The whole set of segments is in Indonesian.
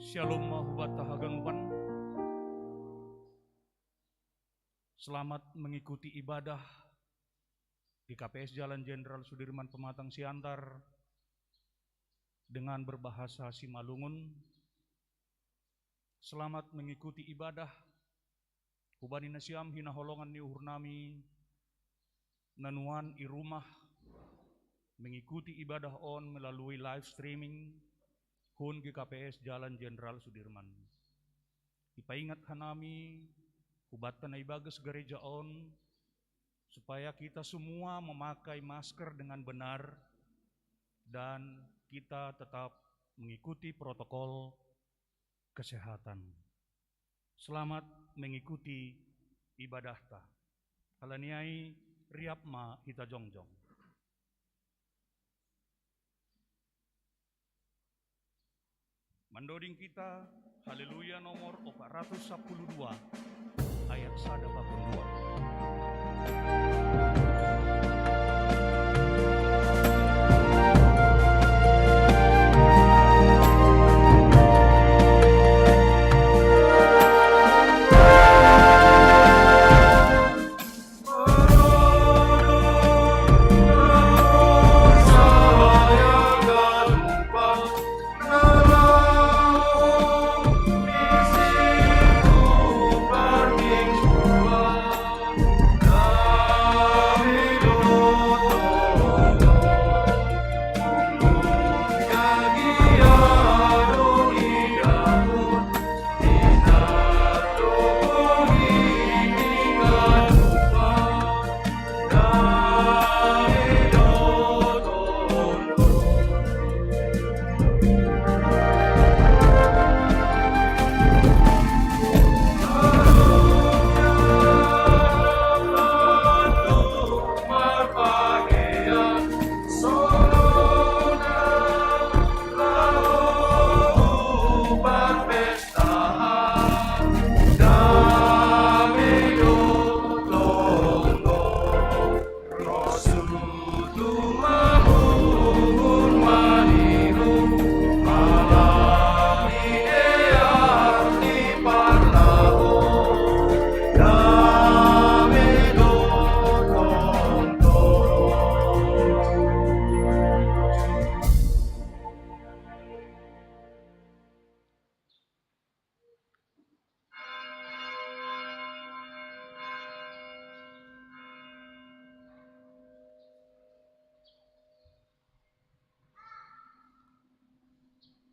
Shalom mahubata haganupan. Selamat mengikuti ibadah di KPS Jalan Jenderal Sudirman Pematang Siantar dengan berbahasa Simalungun. Selamat mengikuti ibadah Hubani Nasiam hina holongan ni uhurnami nanuan i rumah mengikuti ibadah on melalui live streaming Hun GKPS Jalan Jenderal Sudirman. Ipaingat hanami hubatan na ibagas gereja on supaya kita semua memakai masker dengan benar dan kita tetap mengikuti protokol kesehatan. Selamat mengikuti ibadah ta. Kalaniai riapma hita jongjong. Mandoding kita, haleluya nomor 412, ayat 182.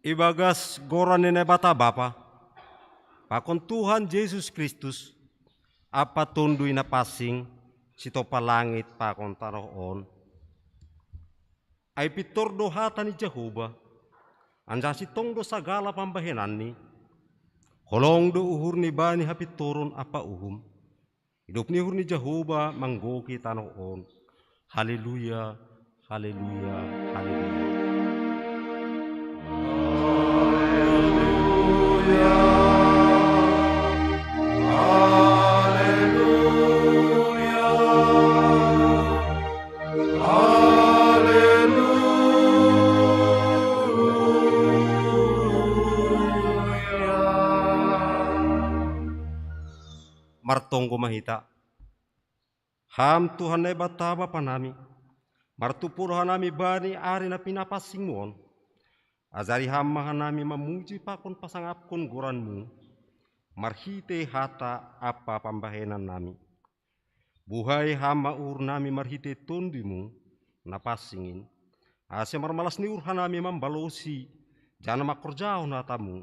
Ibagas goran nene bata Bapa, pakon Tuhan Yesus Kristus, apa tundui na pasing, sitopa langit pakon taroon. Ay pitor do hata ni Jehovah, anja sitong do sagala pambahenan ni, holong do uhur ni bani hapiturun apa uhum. Hidup ni uhur ni Jehovah manggoki tanoon. Haleluya, haleluya, haleluya. Martonggo mahita. Ham Tuhan na bataba panami. Martupuro hanami bani ari na pinapasing mon. Azari hamma hanami mamuji pakon pasangapkon goranmu. Marhite hata apa pambahenan nami. Buhay hamma ur nami marhite tondimu napasingin. Ase marmalas ni ur hanami mambalosi. Jana makorjao natamu.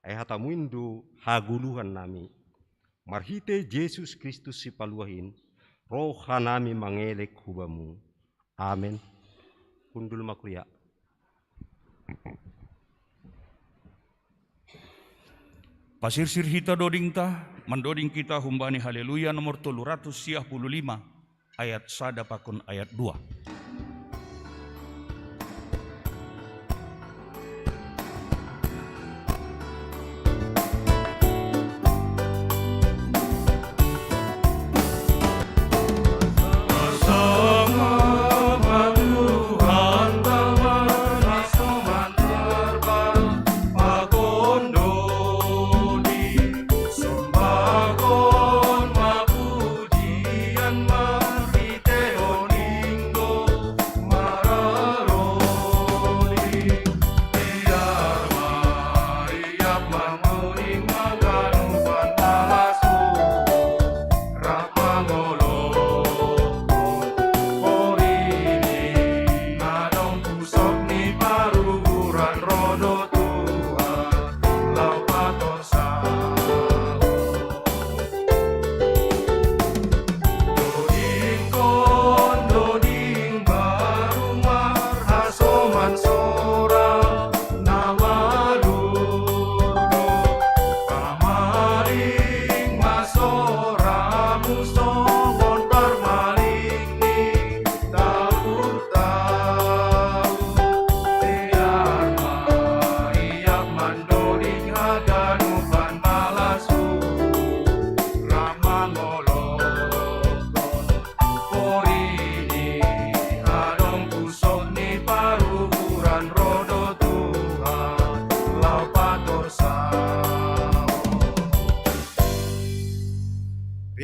Ay hatamu indo haguluhan nami. Marhite Yesus Kristus si paluahin, roh hanami mangelek hubamu. Amen. Kundul makuya. Pasirsir hita doding ta, mandoding kita humbani haleluya nomor 355, ayat 1 pakun ayat 2. Tuhan, Tuhan, Tuhan, Tuhan, Tuhan, Tuhan, Tuhan, Tuhan,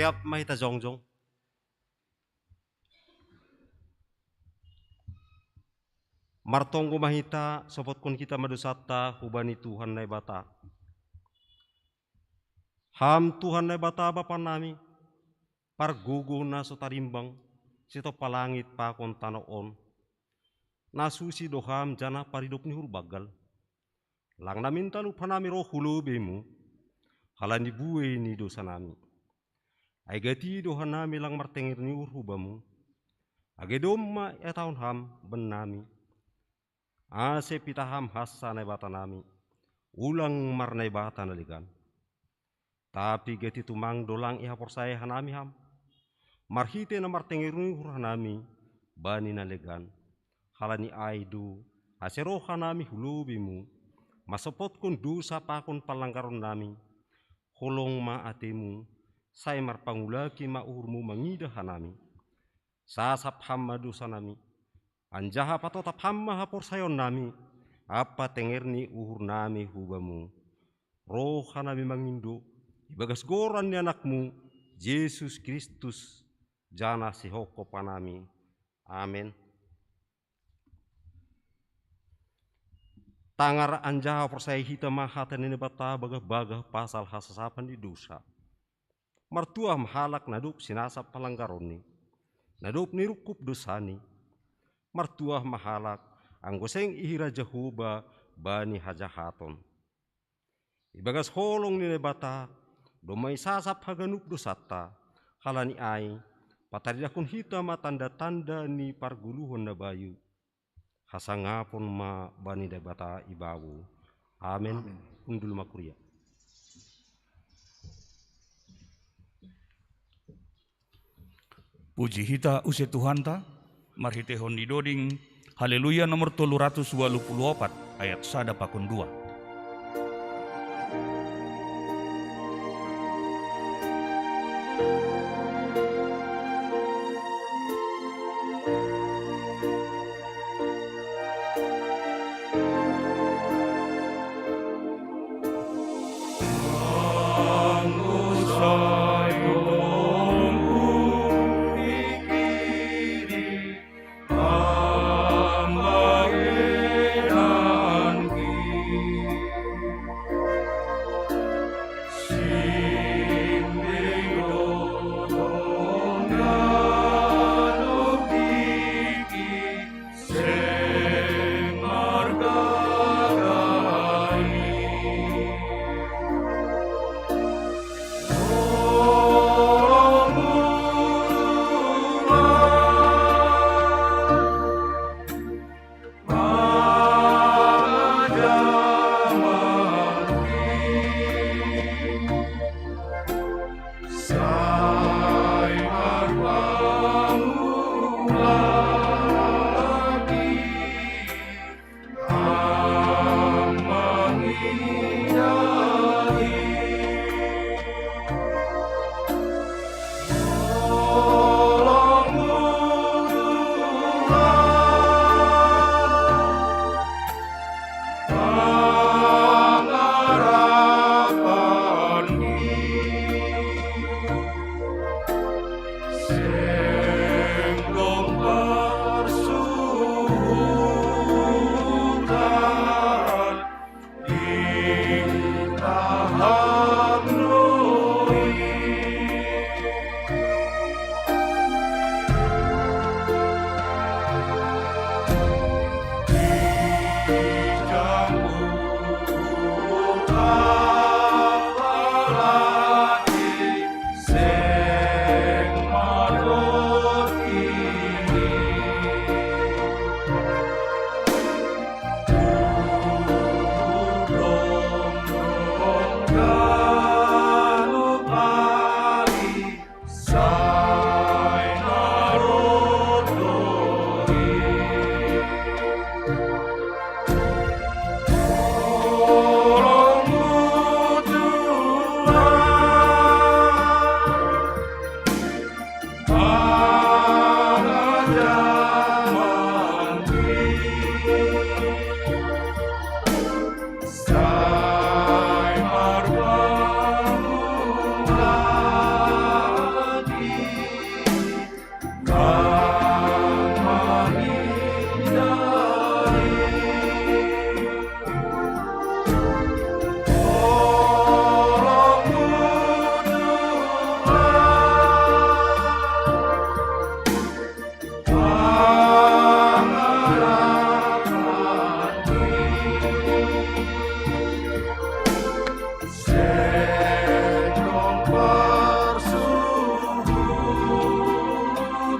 setiap mahita jongjong. Martonggo mahita sopot kun kita madusata hubani Tuhan na bata. Ham Tuhan na bata bapa nami pargugo na so tarimbang sito palangit pa kon tanoon. Nasusi doham jana paridop ni hurbagal. Lang namin talupa nami roh hulubi mo. Halan buhay ni dosa nami. Ay gati dohan nami lang martengir ni urhubamu. Agedom ma etaon ham ben nami. Ase pitaham hasa na bata nami. Ulang marnay bata naligan. Tapi gati tumang dolang ihapor saya hanami ham. Marhite na martengir ni urhanami. Bani naligan. Halani aidu. Asero hanami hulubi mo. Masopot kun dosa pakon palangkaron nami. Holong ma atimu. Saya marpangulaki maurmu mangidah hanami. Sasap hamma dosa nami. Anjaha patotap hamma hapor sayon nami. Apa tengerni uhur nami hubamu. Roh hanami mangindo. Ibagas goran ni anakmu. Yesus Kristus. Jana sihoko panami. Amin. Tangar anjaha persaya hita mahatan ini bata bagah-bagah pasal hasasapan di dosa. Martua mahalak nadup sinasap palanggaroni. Nadup nirukup dosani. Martua mahalak anggoseng ihira Jehuba bani hajahaton. Ibagas holong ni bata domay sasap haganup dosata. Halani ay pataridakun hita matanda-tanda ni parguluhon na bayu. Hasangapon ma bani debata ibawu. Amen. Undul makuria. Puji hita use Tuhan ta, marhite hon didoding, haleluya nomor 384 ayat 1 pakun 2.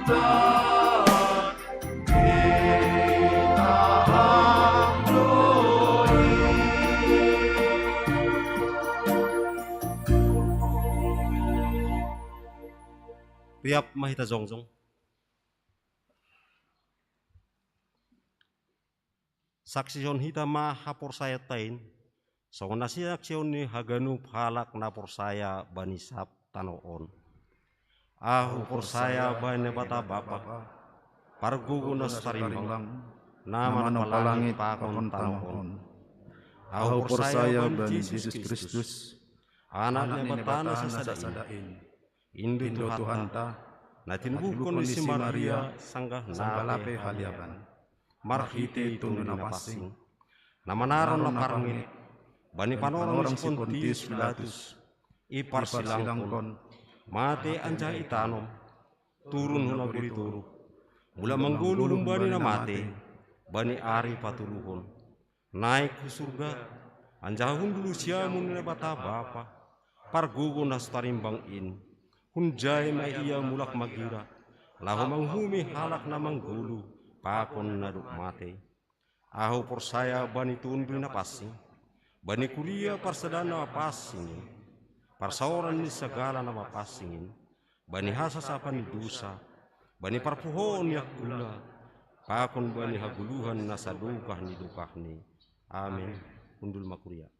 Riap mahita zongjong. Saksion hita ma hapor saya tain. Songon nasi aksion ni haganu halak napor saya banisap tanoon. Ahu por saya bane bata bapa. Pargugu nas tarimbang. Nama no palangit pakon tanoon. Ahu por saya bani Yesus Kristus. Anaknya batana sasadain. Indu Tuhan ta, natin bukon si Maria sanggah lape haliaban. Marhite itu napasing, namanaron na parangit, bani panorong si Pontius Pilatus, ipar silangkon, mate anja itanom, turun hunaguri turu, mula manggulung bani na mate, bani ari patuluhon, naik ke surga, anjahun dulu siamun na bata bapa, pargugo nas tarimbang in, hunjay may iya mulak magira, lahu manghumi halak na manggulu, pakon na dukmate. Aho por saya bani tundu na pasing, bani kuliah parsadana mapasingin, parsaoran ni segala na mapasingin, bani hasasapan dosa, bani parpuhon yak gula, pakon bani haguluhan na sadukah ni dukah ni. Amin. Undul makuria.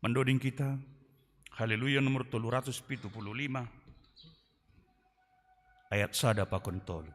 Mendoding kita, haleluya nomor 375, ayat sada pakon tolu.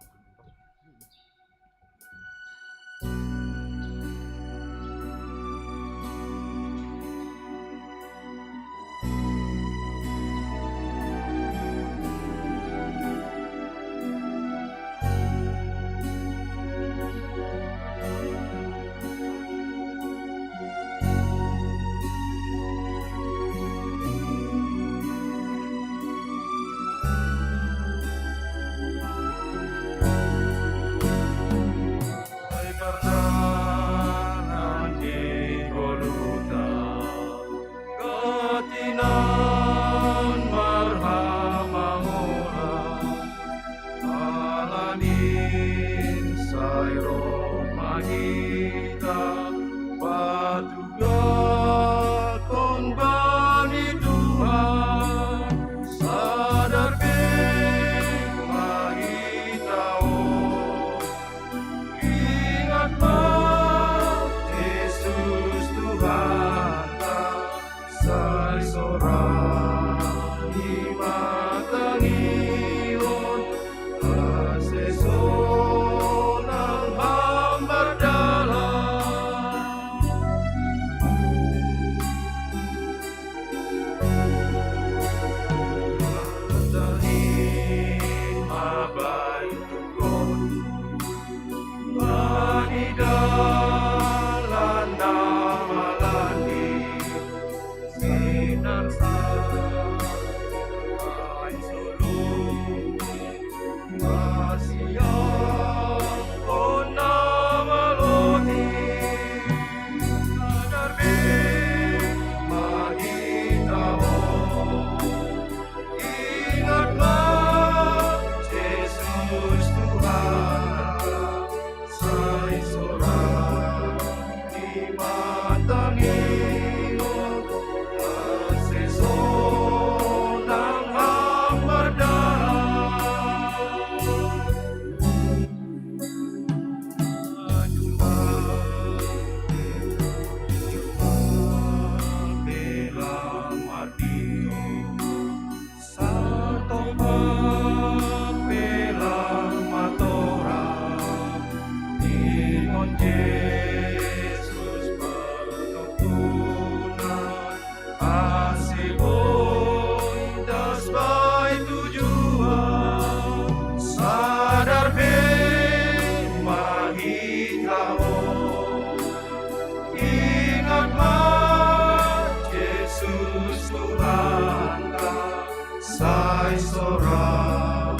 Hai sora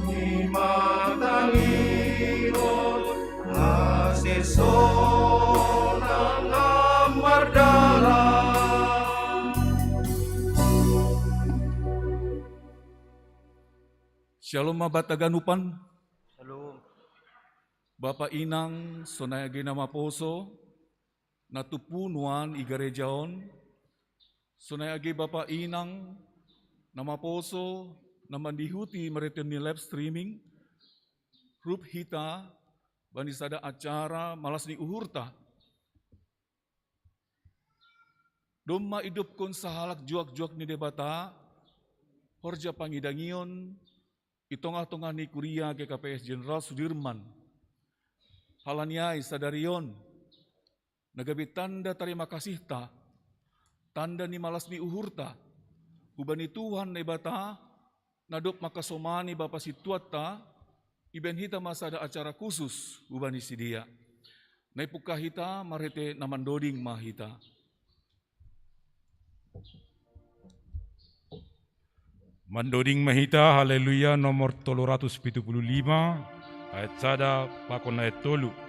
ni matangiron hasil sonang amardala. Shalom Mabataganupan, Shalom. Bapak Inang sonayagi nama poso, natupunuan igarejaon, sonayagi Bapak Inang nama poso, naman dihuti maritim ni live streaming, grup hita, banisada acara malas ni uhurta. Doma hidup kon sahalak juak-juak ni debata, horja pangidangion, itongah-tongah ni kuria GKPS Jenderal Sudirman. Halaniai sadarion, nagabi tanda terima kasih ta, tanda ni malas ni uhurta, ubani Tuhan na ibata, nadop makasomani Bapa situat ta, iben hita masada acara khusus, ubani si dia. Naipukah hita marete namandoding mahita. Mandoding mahita haleluya nomor 375 ayat sada pakon ayat 3.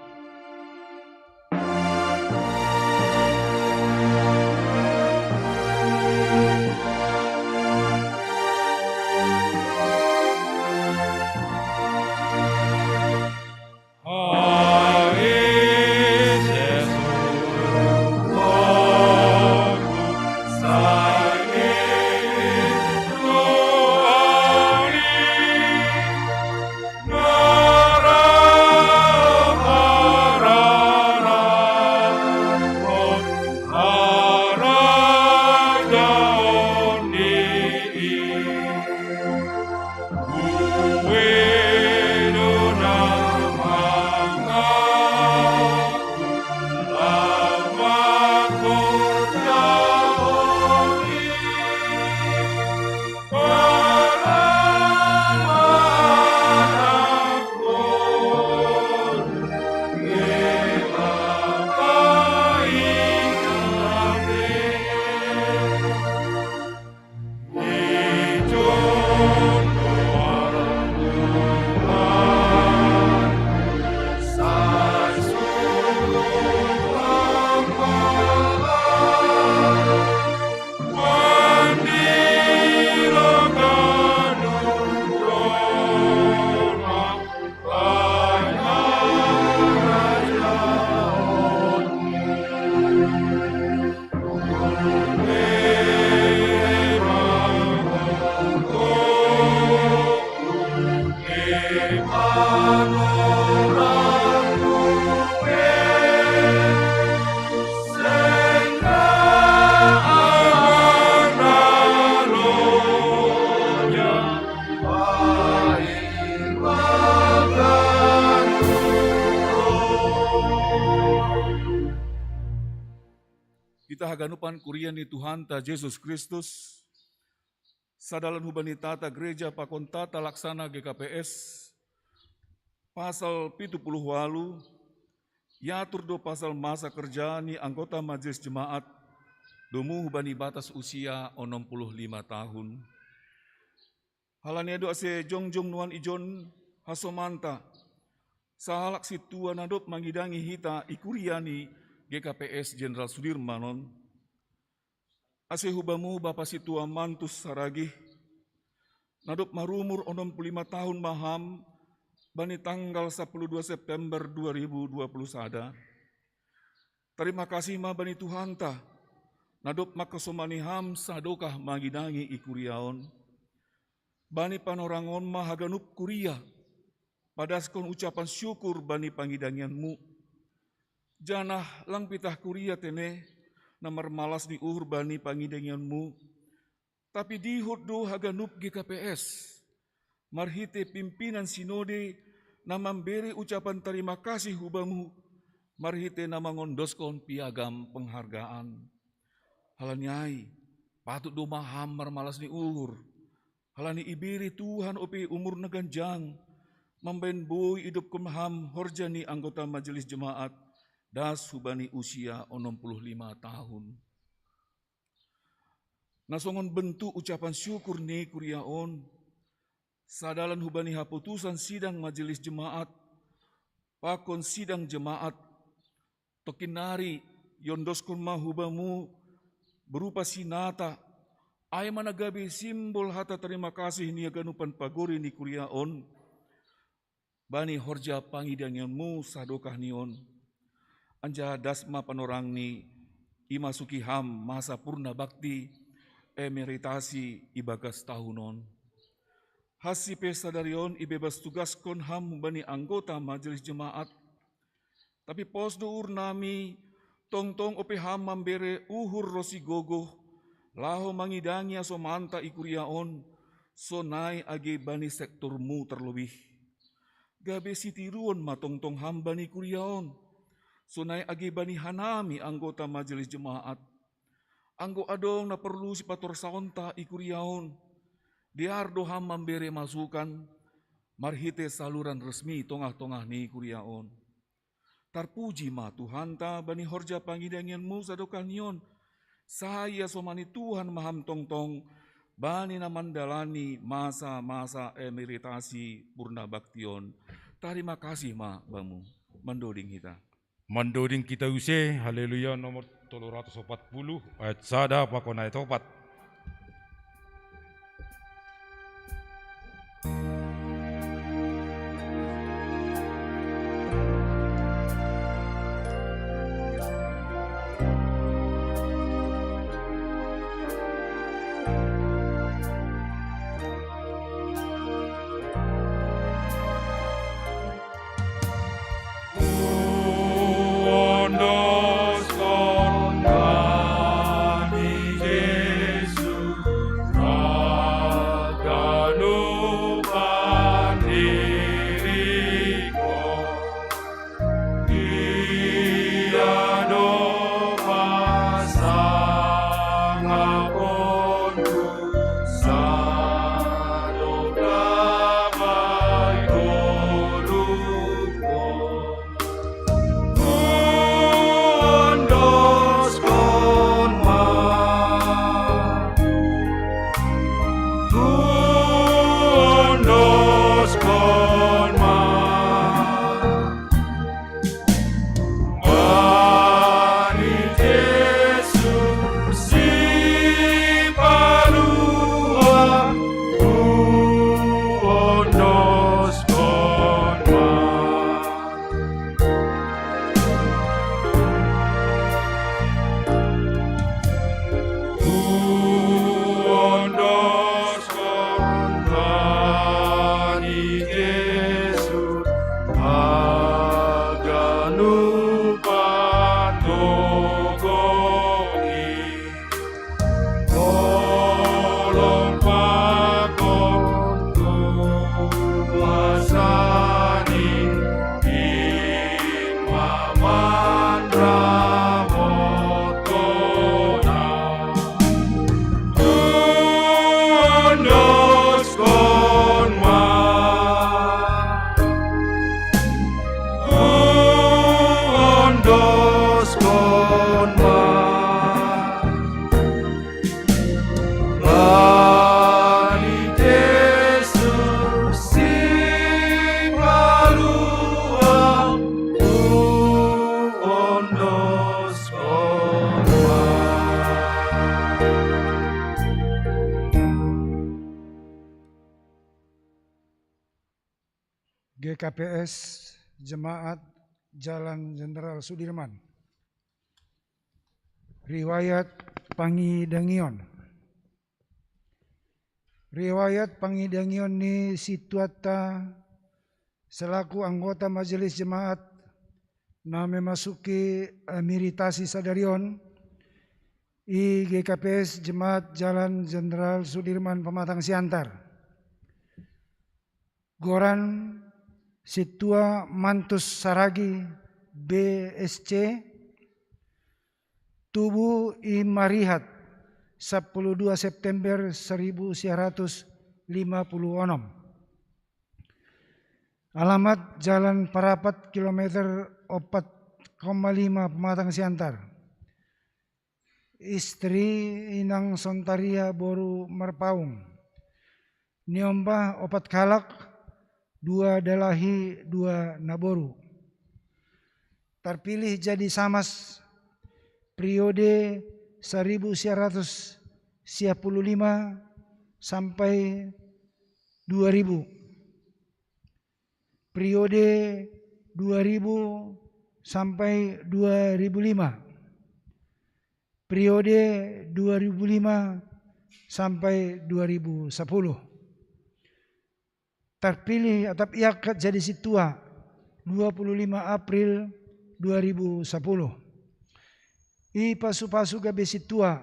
Kita haganupan kurian ni Tuhan ta Yesus Kristus, sadalan hubani tata gereja pakon tata laksana GKPS, pasal 78, yatur do pasal masa kerja ni anggota majelis jemaat, domu hubani batas usia 65 tahun. Halania do ase jongjong nuan ijon hasomanta, sahalak situa nadop mangidangi hita ikuriani GKPS Jenderal Sudirmanon, ase hubamu Bapa situa mantus saragih, nadop marumur 65 tahun maham, bani tanggal 12 September 2020 sada. Terima kasih ma bani Tuhan ta, nadop makasomani ham sadokah mangidangi ikuriaon, bani panorangon ma haganup kuria, padaskon ucapan syukur bani pangidangianmu. Janah lang pitah kuria tene, namar malas di uhur bani pangidangianmu, tapi dihut do haganup GKPS, marhite pimpinan sinode, namamberi ucapan terima kasih hubamu, marhite nama ngondoskon piagam penghargaan. Halanyai, patut do maham marmalas ni uhur, halani ibiri Tuhan opi umur naganjang, mamben boy hidup kumham horjani anggota majelis jemaat, das hubani usia 65 tahun. Nasongon bentuk ucapan syukur ni kuriaon, Sadalan hubani haputusan sidang majelis jemaat, pakon sidang jemaat, tokinari yondoskon mahubamu berupa sinata, ay managabi simbol hata terima kasih ni ganupan pagori ni kuriaon, bani horja pangidangyanmu sadokah nion, anja dasma panorang ni imasuki ham masa purna bakti, emeritasi ibagas tahunon. Hasipe sadarion ibebas tugaskon ham bani anggota majelis jemaat, tapi posdo urnami tong-tong ope ham mambere uhur rosi gogoh, laho mangidangi aso manta ikuriaon, sonai age bani sektormu terlebih. Gabe sitiruon matong-tong ham bani kuriaon, sonai age bani hanami anggota majelis jemaat. Anggo adong na perlu si pator saonta ikuriaon, diardo ham mambere masukan, marhite saluran resmi tongah-tongah ni kuriaon. Tarpuji ma Tuhanta bani horja pangidangyanmu sadokah nion, saya somani Tuhan maham tong-tong, bani na mandalani masa-masa emeritasi purna baktion. Terima kasih ma bamu, mendoding kita. Mandoding kita use, haleluya nomor 340 ayat sada pakon ayat 4. GKPS Jemaat Jalan Jenderal Sudirman. Riwayat Pangidangion. Riwayat Pangidangion ni situata selaku anggota majelis jemaat na memasuki emeritasi sadarion i GKPS Jemaat Jalan Jenderal Sudirman Pematang Siantar. Goran Situa Mantus Saragi BSC Tubuh I Marihat 12 September 1956. Alamat Jalan Parapat kilometer 4,5 Pematang Siantar. Istri Inang Sontaria Boru Merpaung. Niomba Opat Kalak, 2 Dalahi, 2 Naboru. Terpilih jadi Samas periode 1955 sampai 2000. Periode 2000 sampai 2005. Periode 2005 sampai 2010. Terpilih atau iakat jadi situa 25 April 2010. I pasu-pasu gabe situa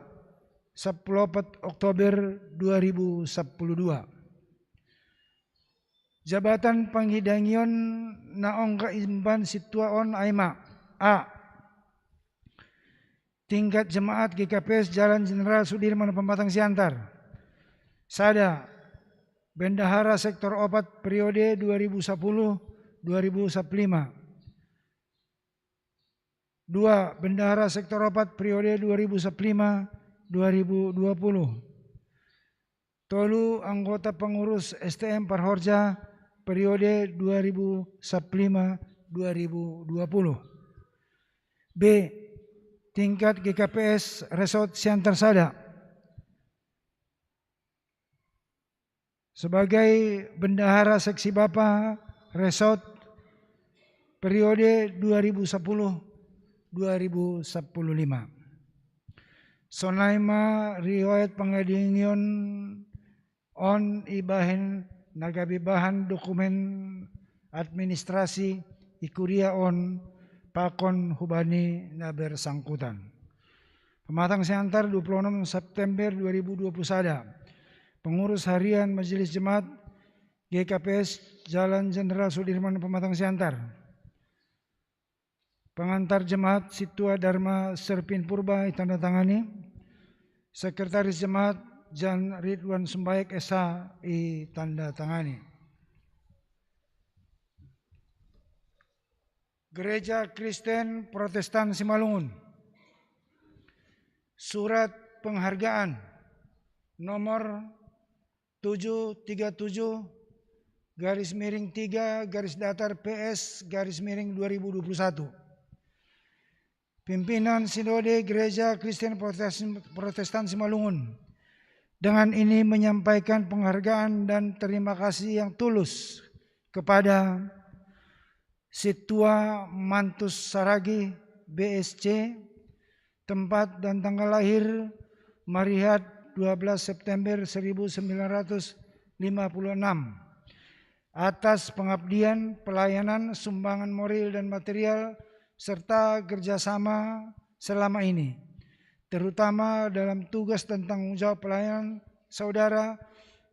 14 Oktober 2012. Jabatan panghidangion naong kaimban situaon aima A. Tingkat jemaat GKPS Jalan Jenderal Sudirman Pematang Siantar. Sada Bendahara Sektor Opat periode 2010-2015. 2. Bendahara Sektor Opat periode 2015-2020. Tolu anggota pengurus STM Parhorja periode 2015-2020. B. Tingkat GKPS Resort Siantar Sada. Sebagai Bendahara Seksi Bapa Resort periode 2010-2015. Sonaima riwayat pengadilan on ibahen nagabibahan dokumen administrasi ikuria on pakon hubani na bersangkutan. Pematang Siantar 26 September 2021. Pengurus Harian Majelis Jemaat GKPS Jalan Jenderal Sudirman Pematang Siantar. Pengantar Jemaat Situa Dharma Serpin Purba ditandatangani. Sekretaris Jemaat Jan Ridwan Sembaik Esa ditandatangani. Gereja Kristen Protestan Simalungun. Surat penghargaan nomor 737-3/PS-2021. Pimpinan Sinode Gereja Kristen Protestan Simalungun dengan ini menyampaikan penghargaan dan terima kasih yang tulus kepada Situa Mantus Saragi BSC, tempat dan tanggal lahir Marihat 12 September 1956, atas pengabdian, pelayanan, sumbangan moral dan material serta kerjasama selama ini, terutama dalam tugas dan tanggung jawab pelayanan saudara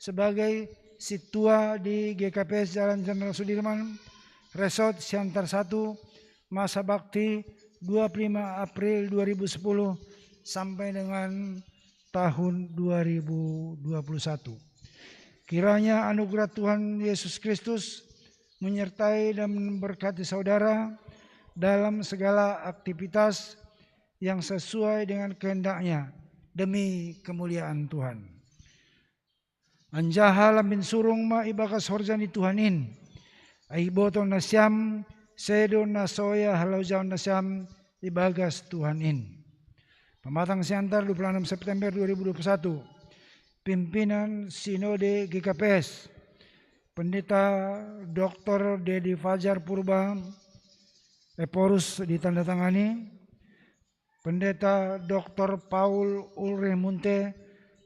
sebagai Situa di GKPS Jalan Jenderal Sudirman, Resort Siantar 1, masa bakti 25 April 2010 sampai dengan tahun 2021. Kiranya anugerah Tuhan Yesus Kristus menyertai dan memberkati saudara dalam segala aktivitas yang sesuai dengan kehendak-Nya demi kemuliaan Tuhan. Anjaha lamin surung ma ibakas horjani Tuhanin. Aibotong nasyam sedo nasoya halau jaun nasyam ibagas Tuhanin. Pematang Siantar 26 September 2021. Pimpinan Sinode GKPS Pendeta Dr. Dedi Fajar Purba Eporus ditandatangani. Pendeta Dr. Paul Ulrich Munte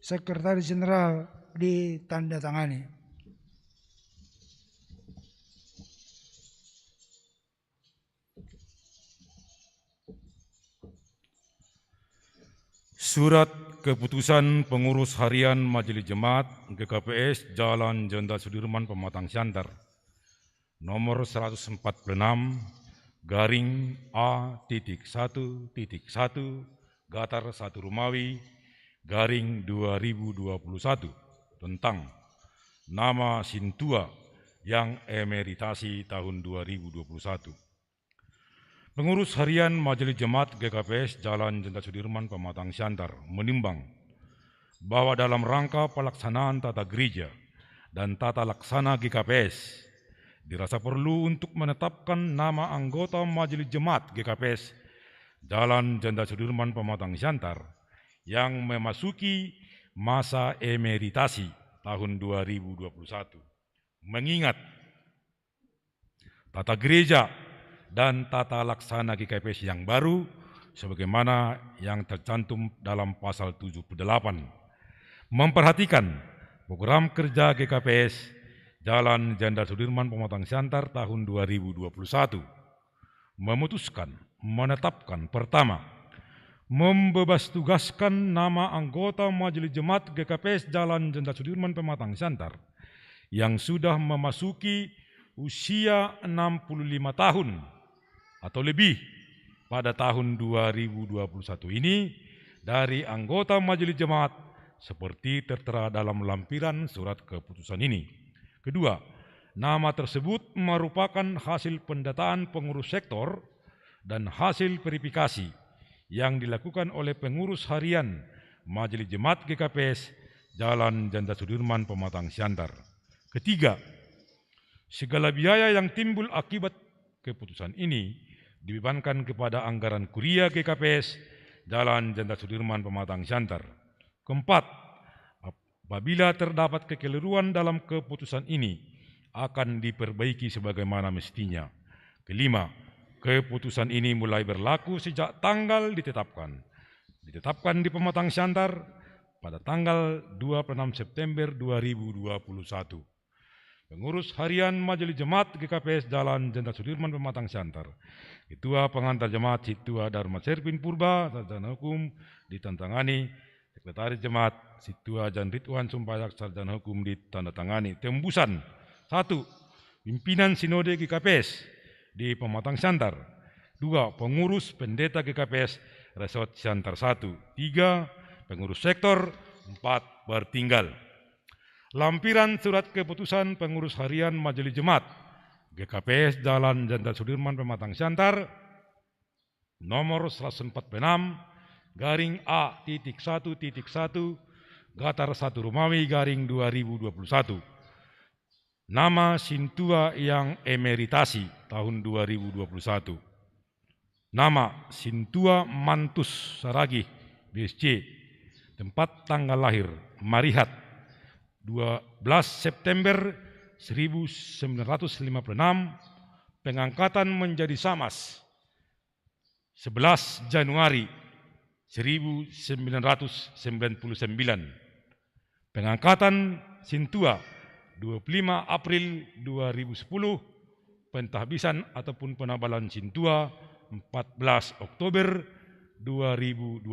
Sekretaris Jenderal ditandatangani. Surat keputusan pengurus harian Majelis Jemaat GKPS Jalan Jenderal Sudirman Pematang Siantar nomor 146 garing A.1.1 Gatar 1 Rumawi garing 2021 tentang nama Sintua yang emeritasi tahun 2021. Pengurus harian Majelis Jemaat GKPS Jalan Jenderal Sudirman Pematang Siantar menimbang bahwa dalam rangka pelaksanaan tata gereja dan tata laksana GKPS. Dirasa perlu untuk menetapkan nama anggota Majelis Jemaat GKPS Jalan Jenderal Sudirman Pematang Siantar yang memasuki masa emeritasi tahun 2021. Mengingat tata gereja dan tata laksana GKPS yang baru sebagaimana yang tercantum dalam pasal 78. Memperhatikan program kerja GKPS Jalan Jenderal Sudirman Pematang Siantar tahun 2021. Memutuskan menetapkan pertama, membebas tugaskan nama anggota Majelis Jemaat GKPS Jalan Jenderal Sudirman Pematang Siantar yang sudah memasuki usia 65 tahun atau lebih pada tahun 2021 ini dari anggota Majelis Jemaat seperti tertera dalam lampiran surat keputusan ini. Kedua, nama tersebut merupakan hasil pendataan pengurus sektor dan hasil verifikasi yang dilakukan oleh pengurus harian Majelis Jemaat GKPS Jalan Jenderal Sudirman Pematang Siantar. Ketiga, segala biaya yang timbul akibat keputusan ini dibebankan kepada anggaran kuria GKPS Jalan Jenderal Sudirman Pematang Siantar. Keempat, apabila terdapat kekeliruan dalam keputusan ini akan diperbaiki sebagaimana mestinya. Kelima, keputusan ini mulai berlaku sejak tanggal ditetapkan di Pematang Siantar pada tanggal 26 September 2021. Pengurus harian Majelis Jemaat GKPS Jalan Jenderal Sudirman Pematang Siantar, Ketua Pengantar Jemaat Situa Dharma Serpin Purba, Sarjana Hukum ditantangani, Sekretaris Jemaat Situa Jan Ridwan Sumpayak, Sarjana Hukum ditandatangani. Tembusan 1. Pimpinan Sinode GKPS di Pematang Siantar. 2. Pengurus Pendeta GKPS Resort Siantar 1. 3. Pengurus Sektor. 4. Bertinggal. Lampiran surat keputusan pengurus harian Majelis Jemaat GKPS Jalan Jenderal Sudirman Pematang Siantar nomor 146 garing A.1.1 Gatar 1 Romawi garing 2021. Nama Sintua yang emeritasi tahun 2021. Nama Sintua Mantus Saragih BSC. Tempat tanggal lahir Marihat 12 September 1956, pengangkatan menjadi Samas 11 Januari 1999, pengangkatan Sintua 25 April 2010, pentahbisan ataupun penabalan Sintua 14 Oktober 2012.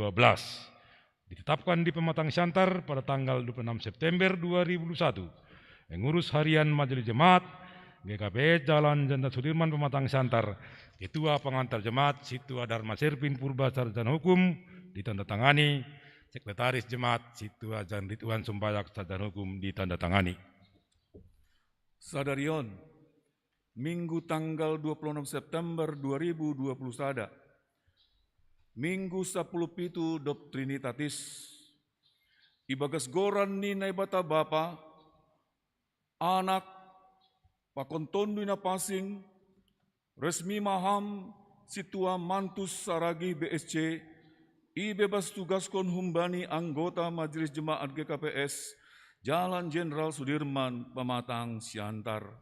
Ditetapkan di Pematang Siantar pada tanggal 26 September 2021. Pengurus harian Majelis Jemaat GKPS Jalan Jenderal Sudirman Pematang Siantar, Ketua Pengantar Jemaat Situa Dharma Serpin Purba Sarjana Hukum ditandatangani, Sekretaris Jemaat Situa Jan Ridwan Sumpayak Sarjana Hukum ditandatangani. Sadarion, Minggu tanggal 26 September 2020 sada. Minggu 10 pitu Doktrinitatis. Ibagas goran ni naibata bapa, anak, pakontondo na pasing, resmi maham Situa Mantus Saragih BSC, ibebas tugas kon humbani anggota Majelis Jemaat GKPS Jalan Jenderal Sudirman Pematang Siantar.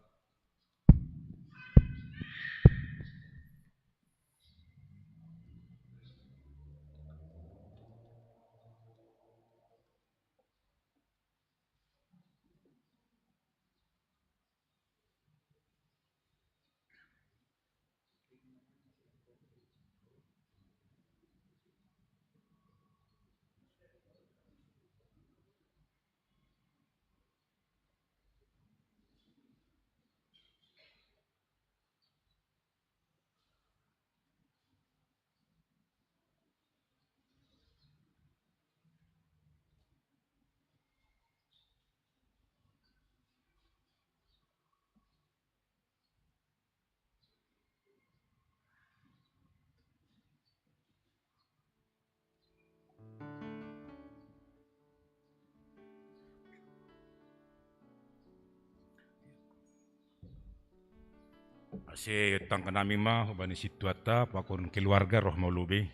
Ase tang kanami mah bani situata pakon keluarga roh maulube.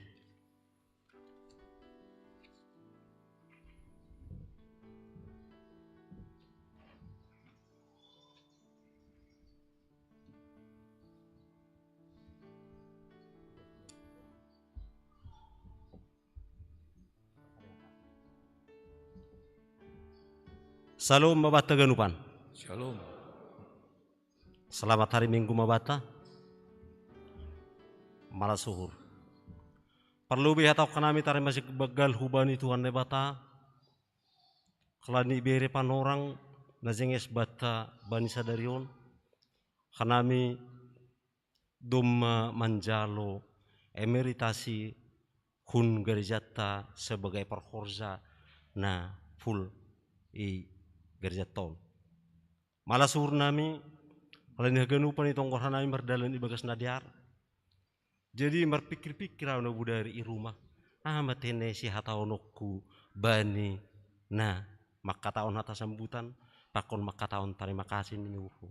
Salam mabata ganupan. Shalom. Selamat hari Minggu mabata. Malah suhur. Perlu bihat atau kanami tari masih begal hubani Tuhan ne bata. Kelani bere panorang najenges bata bani sadarion. Kanami doma manjalo emeritasi hun gerjata sebagai perkhorza na full i gerjaton. Malah suhur nami kalani haganupan itong korhanami merdalan i bagas nadiar. Jadi berpikir-pikir awna budari i rumah. Matene si hataonokku bani. Nah, maka taon hata sambutan. Pakon maka taon terima kasih ni uhu.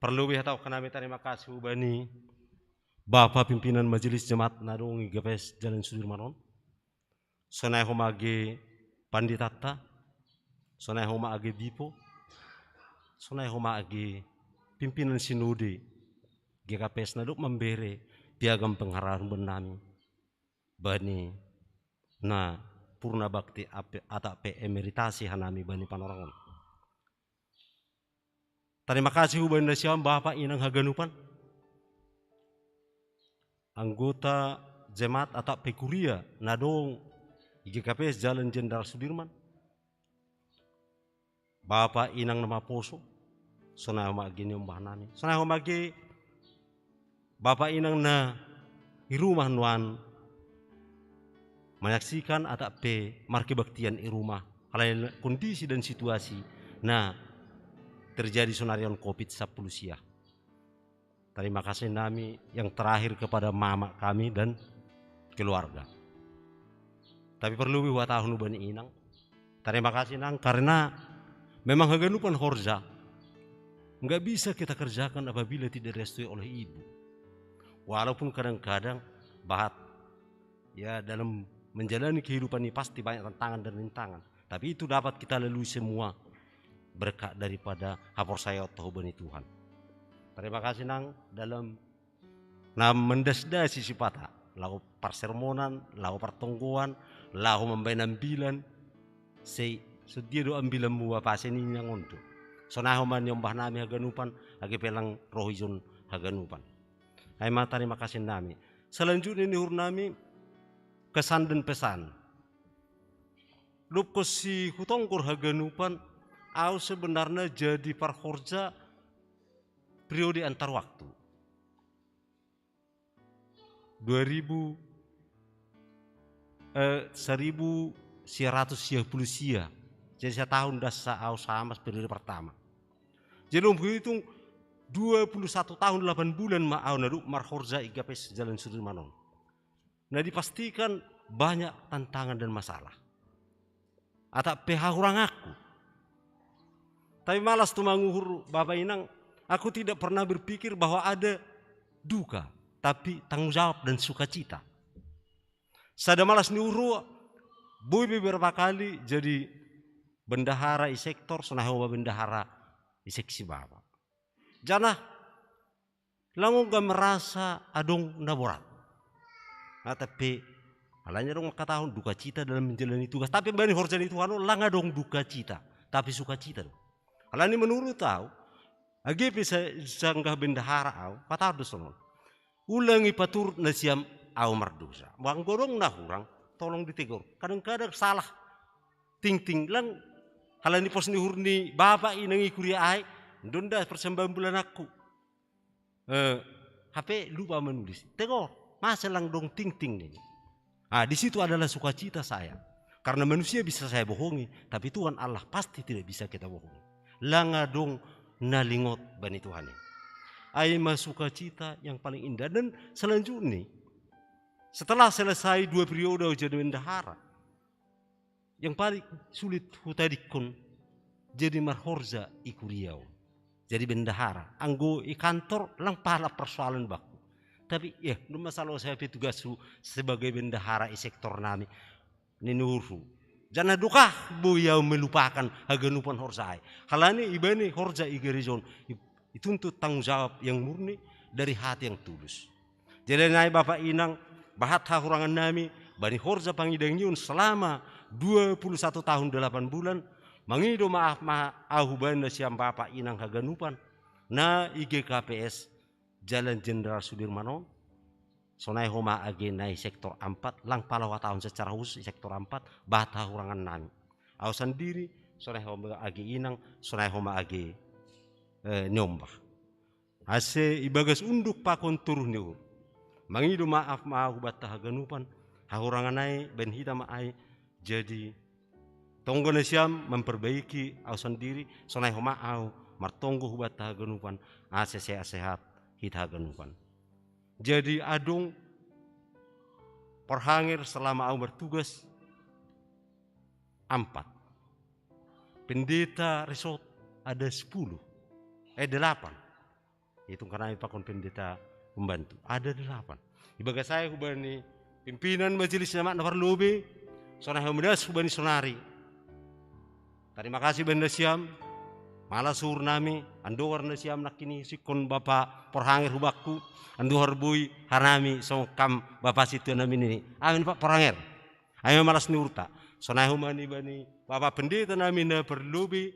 Perlu bihatau kanami terima kasih bani. Bapak pimpinan majelis jemaat nadong igapes Jalan Sudirmanon. Sonai homage panditata. Sonai homage dipo. Sonai homage pimpinan sinode. GKPS naduk membere piagam penghargaan benami bani na purna bakti atape emeritasi hanami bani panorangon. Terima kasih bani siam Bapak inang haganupan anggota jemaat atau pekuria nadong GKPS Jalan Jenderal Sudirman. Bapak inang nama poso sonai homagi nyumbah nami sonai homagi Bapak inang na di rumah nuan menyaksikan atau marke baktian di rumah hal kondisi dan situasi nah terjadi sonarion COVID-10 sia. Terima kasih nami yang terakhir kepada mama kami dan keluarga. Tapi perlu buat tahun bani inang. Terima kasih nang karena memang haganupan horja nggak bisa kita kerjakan apabila tidak direstui oleh ibu. Walaupun kadang-kadang bahat ya dalam menjalani kehidupan ini pasti banyak tantangan dan rintangan. Tapi itu dapat kita lalui semua berkat daripada hapor saya atau bani Tuhan. Terima kasih nang dalam mendasdasi sifata. Lau persermonan, lau pertongguan, lau membenambilan. Sedia do ambilan mua pasen ini yang untuk. Sonahoman yang bah nami haganupan, lagi pelang rohizon haganupan. Aima terima kasih nami. Selanjutnya ni nami kesan dan pesan. Lupko si hutongkur haganupan au sebenarnya jadi parkhorja periode antar waktu. 1100 sia. Jadi saya tahun dasa au sama periode pertama. Jadi menghitung 21 tahun 8 bulan ma'au naduk markhorza igapes Jalan Sudirmanon. Nah dipastikan banyak tantangan dan masalah. Atau PH kurang aku. Tapi malas tuh manguhur Bapak Inang. Aku tidak pernah berpikir bahwa ada duka. Tapi tanggung jawab dan sukacita. Sada malas niuru. Boy beberapa kali jadi bendahara i sektor. Sonahawa bendahara i seksi Bapak. Janah, langu gak merasa adong naborat. Nah, tapi halanya dong katahun duka cita dalam menjalani tugas. Tapi bani horjani Tuhan lang adong duka cita, tapi suka cita. Halani menurut tahu, agi bisa sanggah bendahara au, patah dosonon. Ulangi paturut nasiam au mardosa. Bang gorong nahurang, tolong ditegur. Kadang-kadang salah, ting lang. Halani pos ni hurni bapak inangi kuria ai. Donda persembahan bulan aku. HP lupa menulis. Tegor, masa lang dong ting ini. Di situ adalah sukacita saya. Karena manusia bisa saya bohongi, tapi Tuhan Allah pasti tidak bisa kita bohongi. Langa dong nalingot bani Tuhan ini. Aima sukacita yang paling indah dan selanjutnya setelah selesai 2 periode jadi bendahara, yang paling sulit hutadikun jadi marhorza ikuriau. jadi bendahara. Anggo i kantor lang pala persoalan baku. Tapi ya, masalah saya tugas sebagai bendahara i sektor nami ninuru. Jangan duka buyau melupakan haganupan horzai. Halani ibani horja igerizon dituntut tanggung jawab yang murni dari hati yang tulus. Jadi nai Bapak Inang bahat hahurangan nami bani horja pangidangiun selama 21 tahun 8 bulan mangido maaf ahu banda siam Bapak Inang haganupan na IGKPS Jalan Jenderal Sudirman. Sonai homa age nai sektor 4 lang palawa tahun secara khusus sektor 4 bata hurangan nami. Au sendiri sonai homa age Inang, sonai homa age nyombah. Ase ibagas unduk pakon turun niu. Mangidu maaf maahu bata haganupan hahurangan nai ben hita maai jadi tonggone siam memperbaiki au sendiri sonai homa au martonggo bata haganupan ase sehat hita haganupan. Jadi adung perhangir selama aku bertugas 4. Pendeta resort ada 10. 8. Itu karena pakon pendeta membantu. Ada 8. Ibaga saya hubani pimpinan majelis jemaat nomor lobe. Sonah hamudas hubani sonari. Terima kasih benda siam. Malah sur nami, ando warna siam nakini sikon Bapak perhangir hubakku, ando harbui harami songkam Bapak situ nami ini. Amin Pak perhangir. Ayo malas niurta. Sonai humani bani Bapak pendeta nami na perlubi.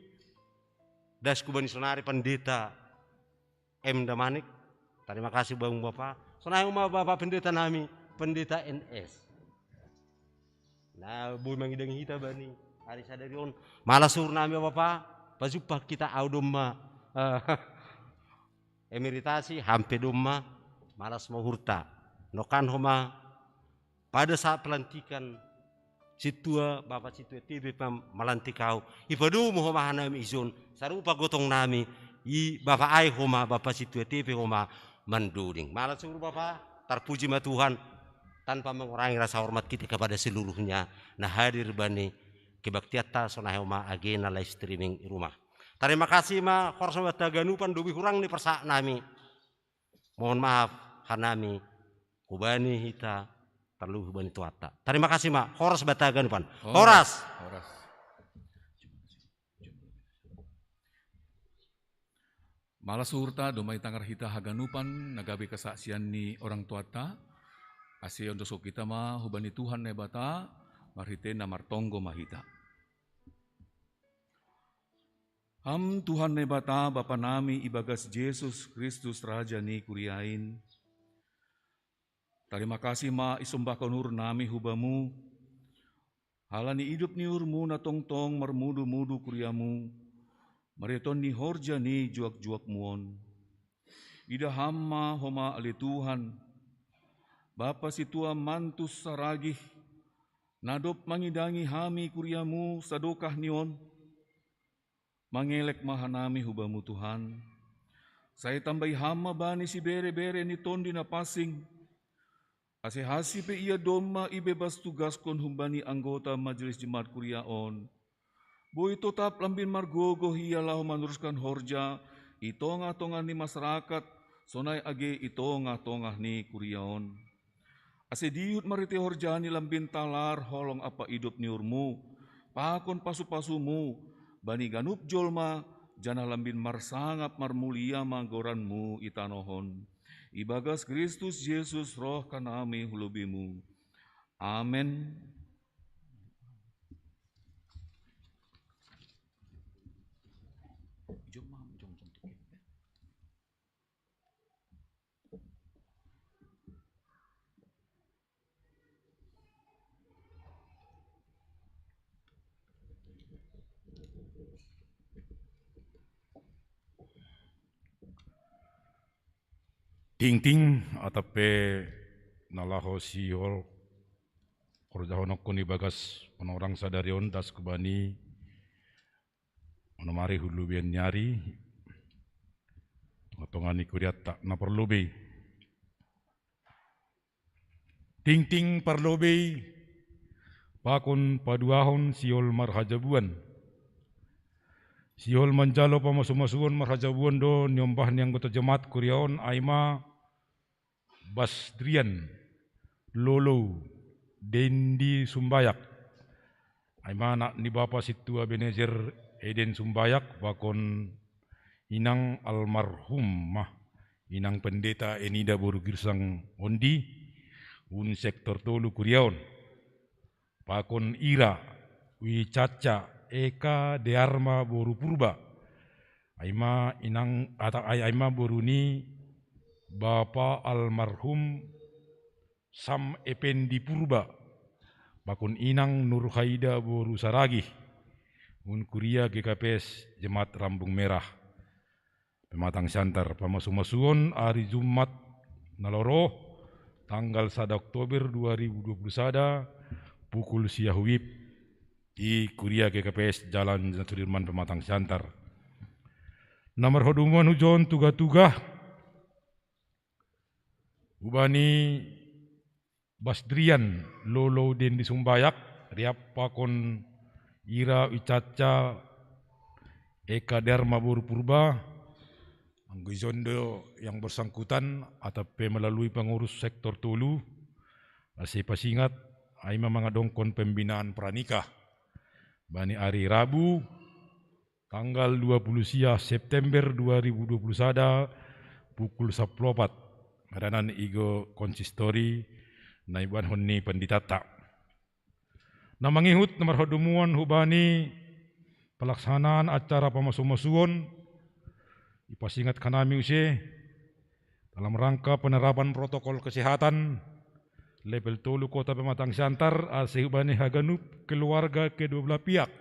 Das kubani sonari pendeta M Damanik. Terima kasih Bang Bapak. Sonai humani Bapak pendeta nami, pendeta NS. Nah, bui mangidang hita bani. Hari sadarion malas sur nami Bapak. Pajupa kita audumma emeritasi hampir dumma malas mau hurta nokan homa pada saat pelantikan situa Bapak situa TV melantik kau ipadu mo homa hanami izun sarupa gotong nami i Bapak ai homa Bapak situa TV homa manduding malas suruh Bapak terpuji ma Tuhan tanpa mengurangi rasa hormat kita kepada seluruhnya nah hadir bani kebaktiata sonai homa agena live streaming rumah. Terima kasih ma korso bataganupan dubi hurang ni persak nami. Mohon maaf hanami kubani hita perlu hubani tuata. Terima kasih ma horas bataganupan. Horas. Malas surta domai tangar hita haganupan nagabe kesaksian ni orang tuata. Asih untuk kita ma hubani Tuhan nebata marhite namartonggo mahita. Ham Tuhan nebata Bapa nami ibagas Yesus Kristus Raja ni kuriain. Terima kasih ma isumbah konur nami hubamu. Halani hidup ni urmu na tongtong marmudu-mudu kuriamu. Mariton ni horja ni juak-juak muon. Ida hamma homa ali Tuhan. Bapa situa mantus saragih. Nadop mangidangi hami kuriamu sadokah nion. Mangelek mahanami hubamu Tuhan. Saya tambahi hama bani si bere-bere ni tondi na pasing. Ase hasi pe ia doma ibebas tugas kon humbani anggota majelis jemaat kuriaon. Boy tetap lambin margogo hialah meneruskan horja. Itongah-tongah ni masyarakat. Sonai age itongah-tongah ni kuriaon. Ase diut marite horja ni lambin talar holong apa hidup ni urmu. Pakon pasu-pasumu. Bani ganup jolma jana lambin marsangap marmulia manggoranmu itanohon. Ibagas Kristus Yesus roh kanami hulubimu. Amen. Ting-ting atape nalaho siol korjahonok kuni bagas penorang sadarion das kubani menemari hulu bian nyari ngotongani kuriat tak na perlubi ting-ting perlubi pakon paduahon siol marhajabuan Sihol manjalo pamasumasuon marhajabuan do nyombah ni anggota jemaat Kuriaon Aima Basdrian Lolo Dendi Sumbayak. Aima anak ni bapa situa Benezer Eden Sumbayak bakon inang almarhum inang pendeta Enida Boru Girsang Ondi un sektor tolu Kuriaon. Pakon Ira Wicaca Eka Dearma Boru Purba. Aima inang atau Aima Boruni Bapa almarhum Sam Ependi Purba. Bakun inang Nur Haida Boru Saragi. Un Kuria GKPS Jemaat Rambung Merah. Pematang Santar pamasumasuon hari Jumat naloro tanggal 1 Oktober 2021 pukul siahuip di Kuria GKPS Jalan Sudirman Pematang Santar. Nomor hodumuan hujon tuga-tuga ubani Basdrian Lolo Dendi Sumbayak riap pakon Ira Wicaca Eka Dharma Boru Purba anggizondo yang bersangkutan atau melalui pengurus sektor Tolu Ase Pasingat Aima mengadongkon pembinaan pranikah bani hari Rabu tanggal 20 September 2021 pukul 14 madanan igo konsistori naiban honni penditata. Na mangihut nomor hodumuan hubani pelaksanaan acara pamasumasuon ipasingat kanami use dalam rangka penerapan protokol kesehatan level tolu Kota Pematang Santar asehubani haganup keluarga kedua belah pihak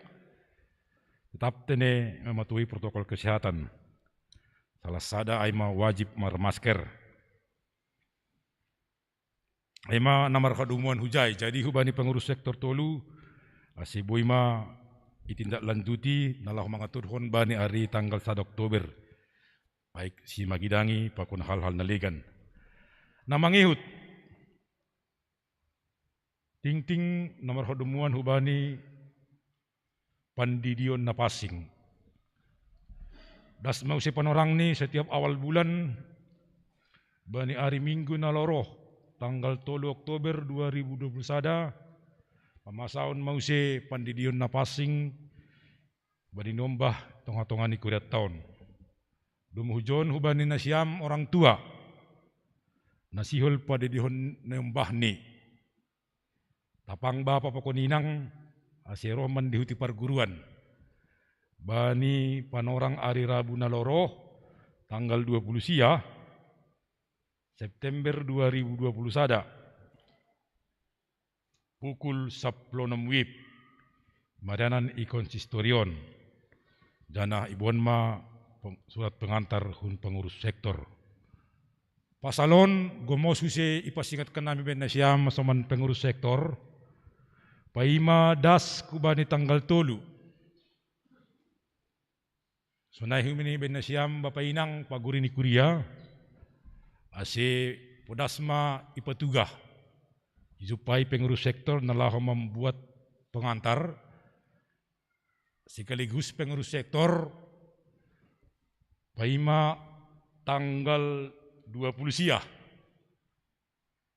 tetap tene mematuhi protokol kesehatan. Salah sada aima wajib masker. Aima namar kadumuan hujai jadi hubani pengurus sektor tolu asih boima itindaklanjuti nalah mengatur hon bani hari tanggal 1 Oktober baik si magidangi pakun hal-hal nalegan. Namangihut ting nomor hodumuan hubani Pandidion Napasing. Das mau si panorang ni setiap awal bulan bani hari Minggu naloroh tanggal 3 Oktober 2021 pamasaon mau si Pandidion Napasing bani nombah tonga-tongani kuriat tahun. Dumuhujon hubani nasiam orang tua nasihol pada dihon nombah ni. Tapang bapa pakoninang aseroman dihuti perguruan. Bani panorang hari Rabu naloro tanggal 20 September 2021 pukul 16 WIB madanan ikonsistorion dana ibuan ma surat pengantar hun pengurus sektor. Pasalon gomosuse ipasingat kanami benasiam masaman pengurus sektor paima das kubani tanggal tolu. Sunai humini benasiam Bapak Inang pagurini kuria ase podasma ipatugah supaya pengurus sektor nalah membuat pengantar sekaligus pengurus sektor paima tanggal 20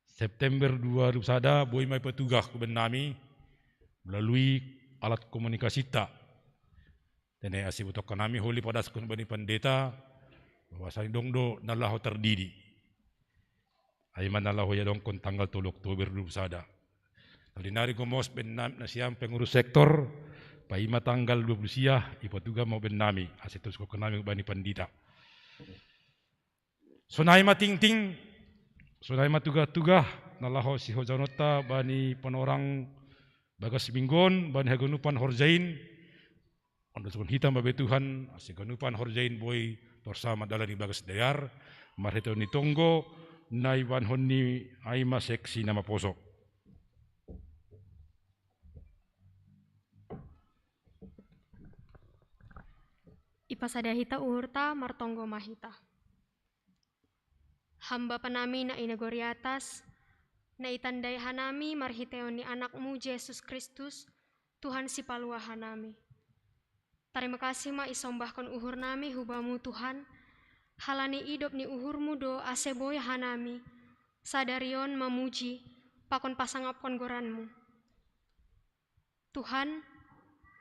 September 2021 boima ipatugah kubenami melalui alat komunikasi tak. Tene asih butok kanami holi pada sekun bani pendeta bahwa saya dongdo nalahu terdiri. Aiman nalahu ya dongkon tanggal 3 Oktober 2021. Tadi nari gomos benam nasiam pengurus sektor paima tanggal 20 ipatuga mau benami asih terus ko kanami bani pendeta. Sunai ting sunai tuga-tuga nalahu si hojanota bani panorang Bagas Minggon, bani hagunupan Horjain, anda sukun hitam babe Tuhan, asik ganupan Horjain boy torsama dalani Bagas Dayar, marheto ni Tonggo, naiwan honni aima seksi nama posok. Ipasadahita uhurta martonggo mahita. Hamba panami na inagori atas, na itandai hanami marhiteon ni anakmu Yesus Kristus, Tuhan si palua hanami. Terima kasih ma isombahkan uhur nami hubamu Tuhan. Halani idop ni uhurmu do aseboy hanami. Sadarion memuji pakon pasangapkon goranmu. Tuhan,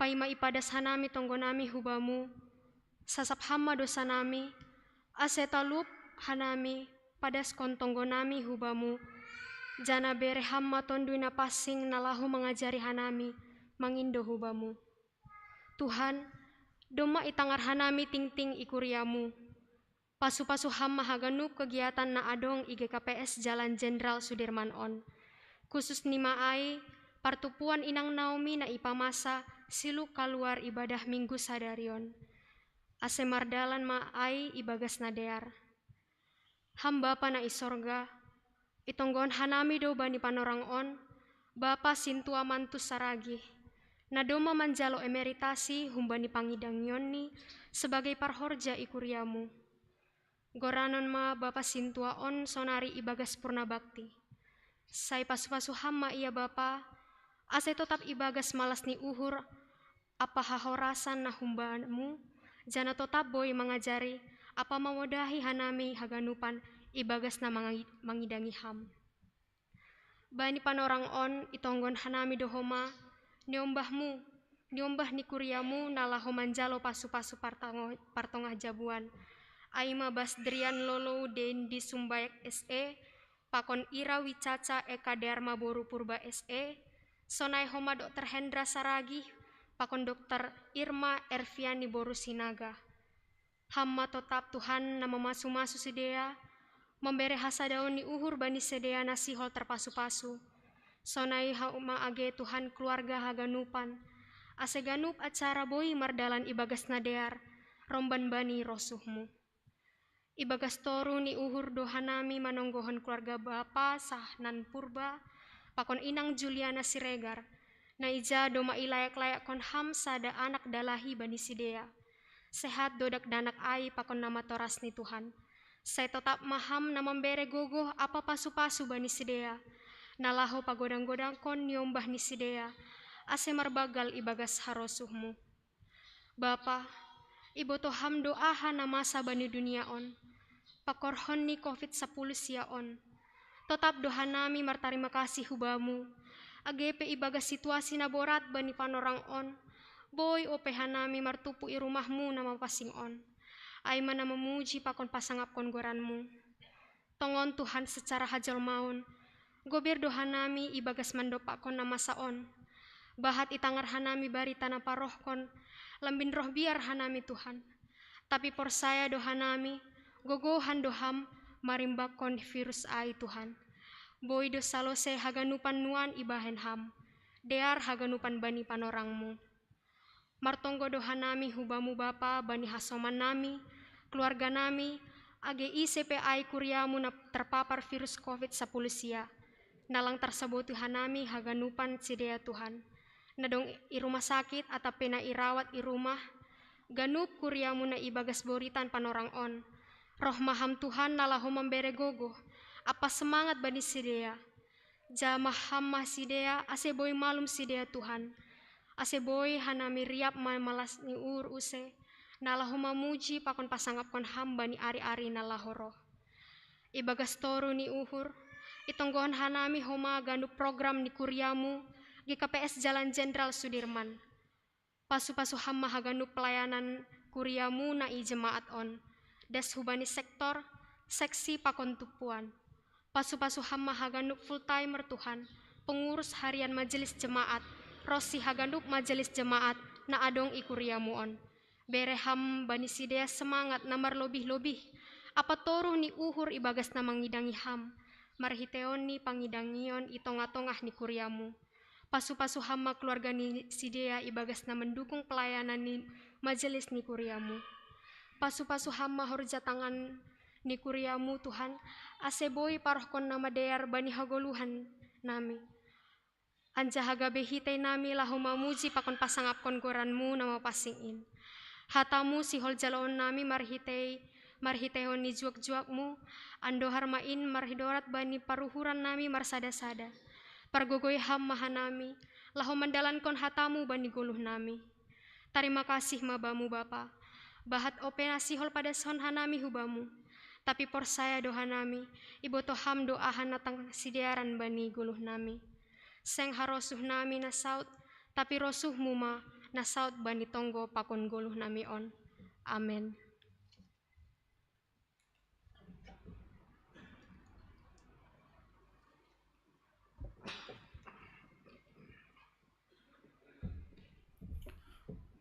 paima ipadas hanami tonggo nami hubamu. Sasap hama dosa nami. Asetalup hanami padas kon tonggo nami hubamu. Jana bere hama tondui na pasing nalahu mengajari hanami mangindo hubamu. Tuhan, doma itangar hanami ting-ting ikuriamu. Pasu-pasu hama haganup kegiatan na adong IGKPS Jalan Jenderal Sudirman On. Khusus nima ai, partupuan inang Naomi na ipamasa silu keluar ibadah minggu sadarion. Ase mardalan ma ai ibagas nadear. Hamba pa na isorga, itonggon hanami do bani panorang on, Bapa sintua mantus saragi. Nadoma manjalo emeritasi humbani pangidangyon ni sebagai parhorja ikuriamu. Goranon ma Bapa sintua on sonari ibagas purna bakti. Sai pasu-pasu hama iya Bapa, ase tetap ibagas malas ni uhur, apa hahorasan na humbamu, jana tetap boy mengajari, apa mawodahi hanami haganupan ibagas na mangidangi ham. Bani panorang on itonggon hanami dohoma, niombahmu, niombah ni kuriamu nalaho manjalo pasu-pasu partongah jabuan. Aima Basdrian Lolo Den di Sumbayak SE, Pakon Ira Wicaca Eka Dharma Boru Purba SE, Sonai Homa Dr. Hendra Saragi, Pakon Dr. Irma Erviani Boru Sinaga. Hamma tetap Tuhan nama masu-masu sedea, memberi hasadaun ni uhur bani sedea nasihol terpasu-pasu. Sonai hauma age Tuhan keluarga haganupan, aseganup acara boi mardalan ibagas nadear, romban bani rosuhmu. Ibagas toru ni uhur dohanami manonggohon keluarga Bapa Sahnan Purba, Pakon Inang Juliana Siregar, na ija doma ilayak-layak kon ham sada anak dalahi bani sidea. Sehat dodak danak ai pakon nama toras ni Tuhan. Saya tetap maham na membere gogoh apa pasu-pasu bani sidea. Nalaho pagodang-godang kon niombah ni sidea. Ase marbagal ibagas harosuhmu. Bapa, iboto ham doaha na masa bani dunia on. Pakorhon ni COVID-10 sia on. Tetap doha nami martarima kasih hubamu. Agepe ibagas situasi na borat bani panorang on. Boy opehan nami martupu irumahmu nama pasing on. Ay mana memuji pakon pasangap kon goranmu. Tongon Tuhan secara hajal maun. Gobir doha nami ibagas mandopak kon nama saon. Bahat itangar hanami bari tanah paroh kon. Lambin roh biar hanami Tuhan. Tapi por saya doha nami. Gogohan doham marimbakon virus ai Tuhan. Boy do salose haganupan nuan ibahen ham. Dear haganupan bani panorangmu. Martonggo doha nami hubamu Bapa bani hasoman nami, keluarga nami, age ICPI kuriamu na terpapar virus COVID-10 sia. Nalang tersebut hanami haganupan sidea Tuhan. Nadong irumah sakit atau pena irawat irumah, ganup kuriamu na ibagas boritan panorang on. Roh maham Tuhan nalahu membere gogo, apa semangat bani sidea. Jamah hamah sidea, ase boy malum sidea Tuhan. Ase boy hanami riap malas ni use, nalahu mamuji pakon pasangap kon ham bani ari-ari nalahu roh. Ibagas toru ni uhur, itonggohan hanami homa gandu program ni kuriamu, GKPS Jalan Jenderal Sudirman. Pasu-pasu hamma haganu pelayanan kuriamu na i jemaat on. Das hubani sektor, seksi pakon tupuan. Pasu-pasu hamma haganu full timer Tuhan, pengurus harian majelis jemaat, rosi haganu majelis jemaat na adong ikuriamu on. Bereham bani sidea semangat namar lobih-lobih, apa toruh ni uhur ibagas na mangidangi ham, marhiteon ni pangidangion itongah-tongah ni kuriamu. Pasu-pasu hamma keluarga ni sidea ibagas na mendukung pelayanan ni majelis ni kuriamu. Pasu-pasu hamma horja tangan ni kuriamu Tuhan, aseboy parohkon nama dear bani hagoluhan nami. Anja haga behite nami lahu mamuji pakon pasangapkon goranmu nama pasingin. Hatamu sihol jalaon nami marhiteon ni juak-juakmu, andohar main marhidorat bani paruhuran nami marsada-sada. Pargogoy ham mahanami, lahu mandalankon hatamu bani goluh nami. Terima kasih mabamu Bapa. Bahat opena sihol pada son hanami hubamu. Tapi por saya doha nami, ibu toham doahan natang sidiaran bani guluh nami. Seng harosuh nami nasaut, tapi rosuh muma nasaut bani tonggo pakon guluh nami on. Amin.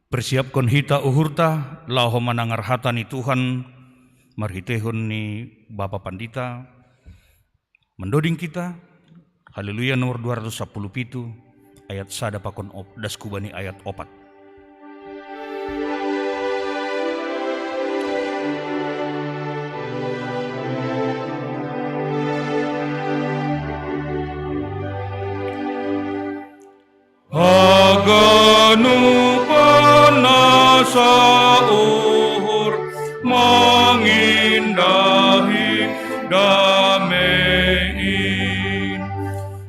Persiapkan hita uhurta, laho manangar hata ni Tuhan, marhitehon ni Bapak Pandita, mendoding kita, haleluya nomor 217, ayat sada pakon daskubani ayat 4. Aganu panasa uhur mengindahi damein.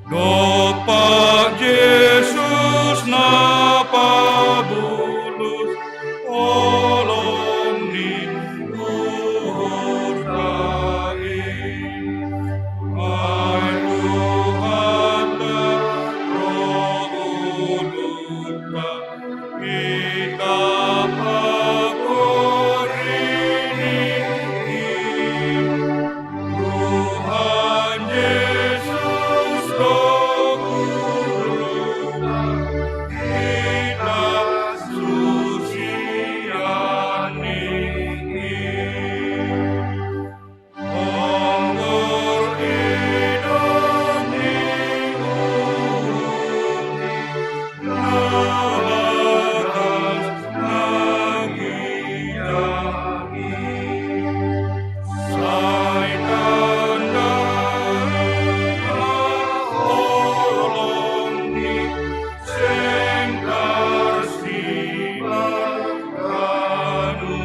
Dopa Yesus napa bulus olong ni uhur dain. Ayu hata rohuluta kita pakorini. Tuhan Yesus rohuluta kita susiani. Onggor idoni nalagas nangiyagi. Sai tanda olong di sengkar sibar kanunggi.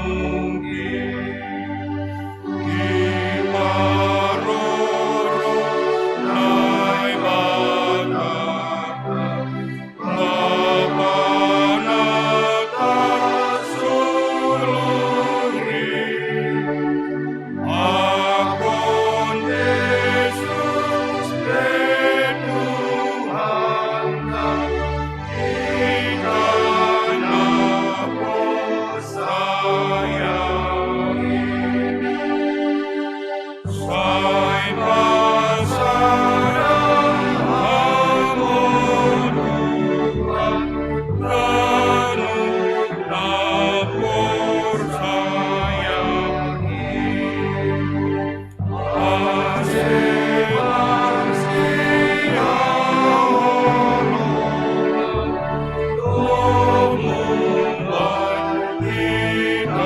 Kiparoro nai bagata, mapanata suluri. Akon Yesus Tuhan, kita napa sayangi. Sai pasarang amon Tuhan, ranu napor sayangi. Ase-ase aololan, domumban hitamuki.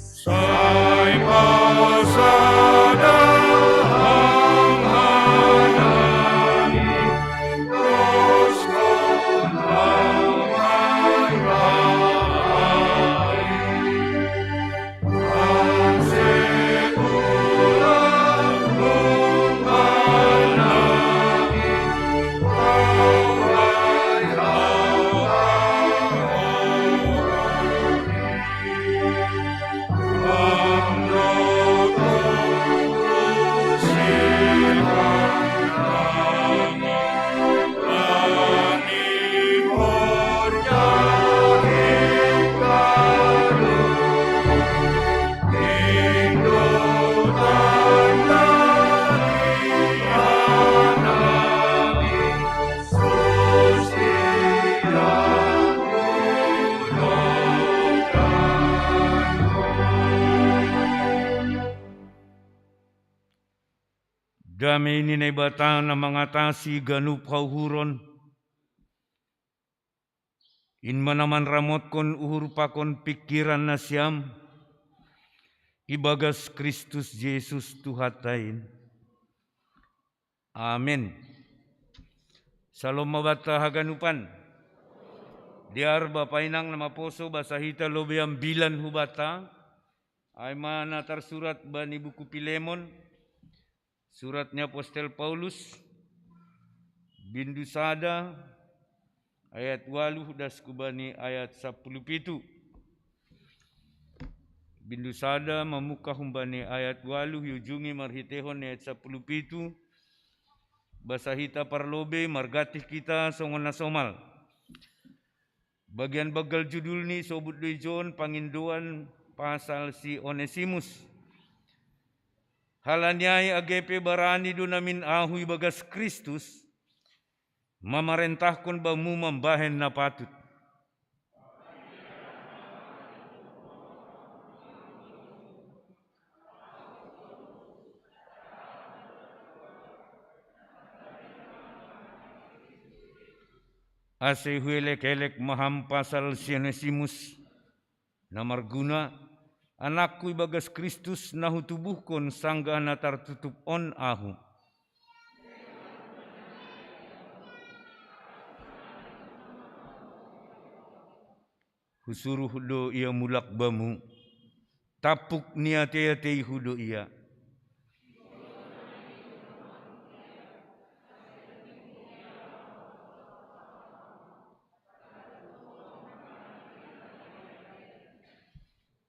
Sai pasada hanani doskon hangai. Anse ulang lumbanagi Damai ini batang na mengatasi ganup kauhuron, In manaman ramot kon uhur pakon pikiran nasyam, ibagas Kristus Yesus Tuhatain. Amin. Salom mabata haganupan. Diar bapainang nama poso basahita lobeam bilan hubata. Ay mana tersurat bani buku Pilemon. Suratnya Apostel Paulus. Bindu sada. Ayat 8 das kubani ayat 17. Bindu sada memuka humbani ayat 8 yujungi marhitehon ayat 17. Basahita parlobe margatih kita songon nasomal. Bagian bagal judul ni sobut John panginduan pasal si Onesimus. Halanyai agepe barani dunamin ahui bagas Kristus. Memerintahkan bamu membahen na patut. Ase huelek-elek maham pasal Onesimus na marguna anakku bagas Kristus nahu tubuhkon sangga na tertutup on ahu. Husuruh do ia mulak bamu, tapuk niate-ate hudo ia.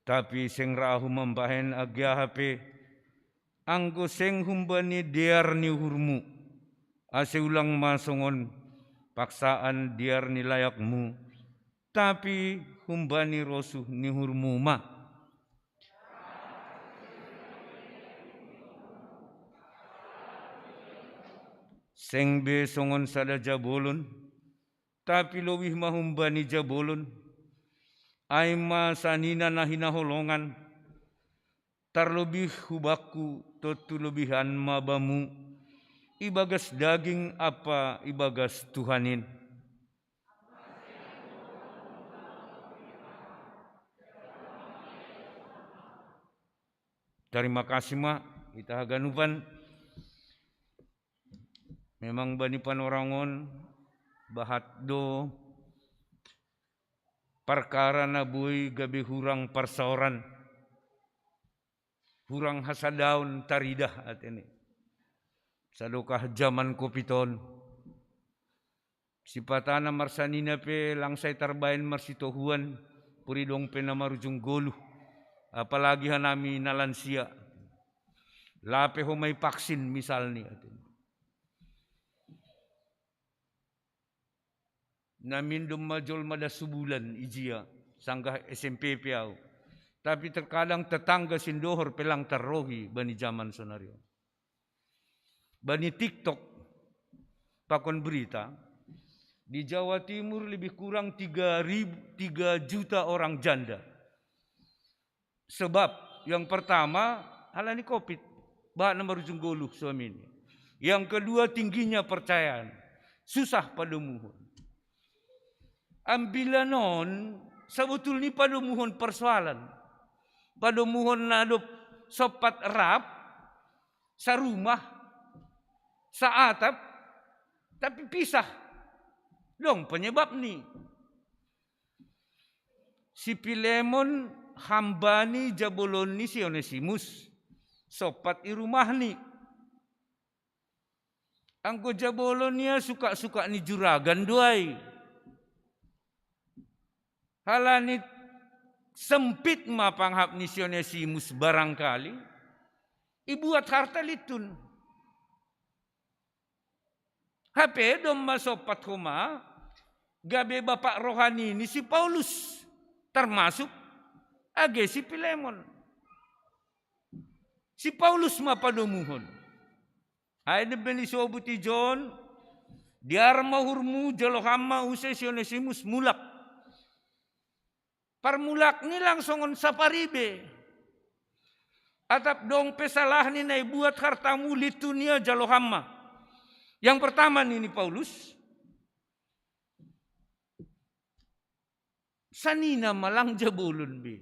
Tapi seng rahu membahen agyahape, anggo seng humbani diar ni hurmu, ase ulang masongon paksaan diar ni layakmu, tapi humbani rosuh ni hurmu ma. Seng be songon sada jabolon, tapi lowih mahumbani jabolon. Aima sanina nahina holongan, terlebih hubaku totu lebihan mabamu, ibagas daging apa ibagas Tuhanin. Terima kasih mak, kita haganupan. Memang bani panorangon, bahat do, perkara nabui gabe hurang persaoran, hurang hasadaun taridah atene. Sadokah zaman kopiton. Sipatana marsanina pe langsai terbain marsitohuan, puridong pe namarujung goluh. Apalagi hanami nalansia. Lape ho may vaksin misalnya atene. Namindum majol mada subulan ijia sanggah SMP piau. Tapi terkadang tetangga sindohor pelang terrohi bani zaman sonario. Bani TikTok pakon berita di Jawa Timur lebih kurang 3 juta orang janda. Sebab yang pertama halani Covid, bah nomor ujung goluh suami ini. Yang kedua tingginya percayaan, susah padomuhon. Ambilanon sebetulnya padomuhon persoalan. Padomuhon nadop sopat rap, sarumah, saatap, tapi pisah. Dong penyebab nih. Si Pilemon hambani jabolon ni si Onesimus, sopat i rumah nih. Angko jabolonnya suka-suka ni juragan doai. Halani sempit mapanghap ni si Onesimus barangkali, ibuat harta litun. HP dom masopat huma, gabe bapak rohani ni si Paulus, termasuk age si Pilemon. Si Paulus mapadomuhon. Ay beni sobuti John, diar mahurmu jalohama usai si Onesimus mulak. Parmulak ni langsongon saparibe. Atap dong pesalah ni nai buat hartamu litunia jalohama. Yang pertama ni Paulus. Sanina malang jabulun be.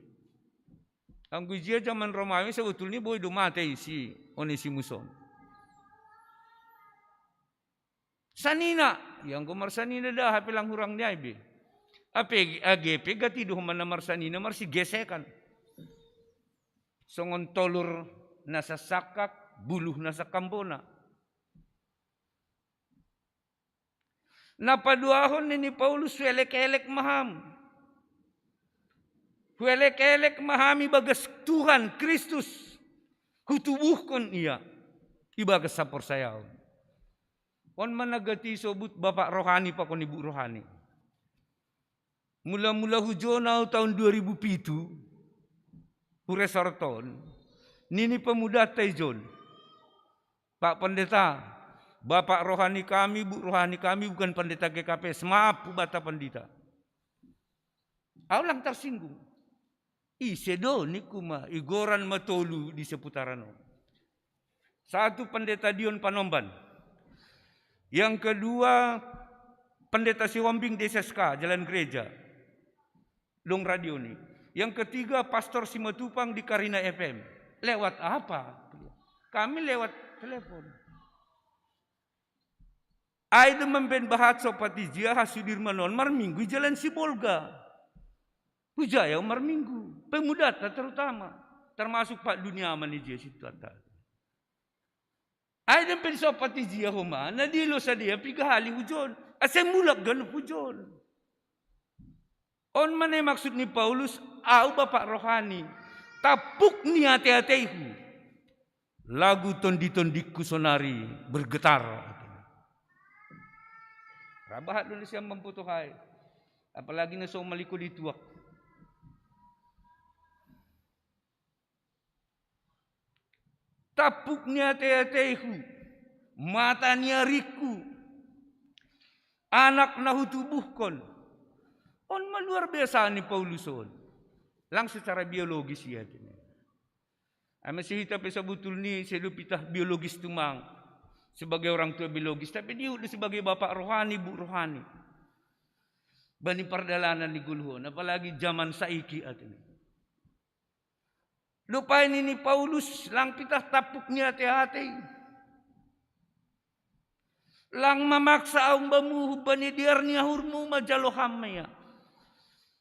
Ang gujia zaman Romawi sebetulnya boy dumatay si Onesimuson. Sanina, yang kumar sanina dah hapilang hurang niya be. Agepe gati do man namar sanina mar si gesekan. Songon tolur nasa sakak, buluh nasa kambona. Napaduahon ni Paulus welek-elek maham. Welek-elek mahami bagas Tuhan Kristus. Kutubuhkon iya. Ibagas sapor sayaw. On managati sobut bapak rohani pa kon ibu rohani. Mula-mula hujonaw tahun 2007. Huresorton. Nini pemuda Taijon. Pak Pendeta. Bapak rohani kami, bu rohani kami bukan pendeta GKPS. Maaf bata pendeta. Aulang tersinggung. Isedo ni kuma igoran matolu di seputaran. Satu pendeta Dion Panomban. Yang kedua pendeta Siwambing DSSK Jalan Gereja. Long radio ni. Yang ketiga pastor Simatupang di Karina FM. Lewat apa? Kami lewat telepon. Aida memben bahat sopati jia Hasudirmanon marminggu Jalan Sibolga. Hujaya marminggu. Pemuda terutama. Termasuk Pak Dunia Manijia situ ada. Aida memben sopati jia homa. Nadilo sa dia pigahali hujon. Asem mulak ganap hujon. On mana maksud ni Paulus. Au bapak rohani. Tapuk ni hati-hatiku. Lagu tondi-tondiku sonari bergetar. Rabahat dulu siya memputuhai. Apalagi na so maliko dituak. Tapuk niya teatehu. Mata niya riku. Anak na hutubuhkon. On maluar biasa ni Pauluson. Lang secara biologis siya. Masih hitap sa butul ni selupitah biologis tumang. Sebagai orang tua biologis. Tapi dia udah sebagai bapak rohani, bu rohani. Bani perdalanan di guluhon. Apalagi zaman saiki atin. Lupain ini Paulus. Lang pitah tapuk niya hati-hati. Lang mamaksa ang bamuhu bani diar niya hurmu majaloham maya.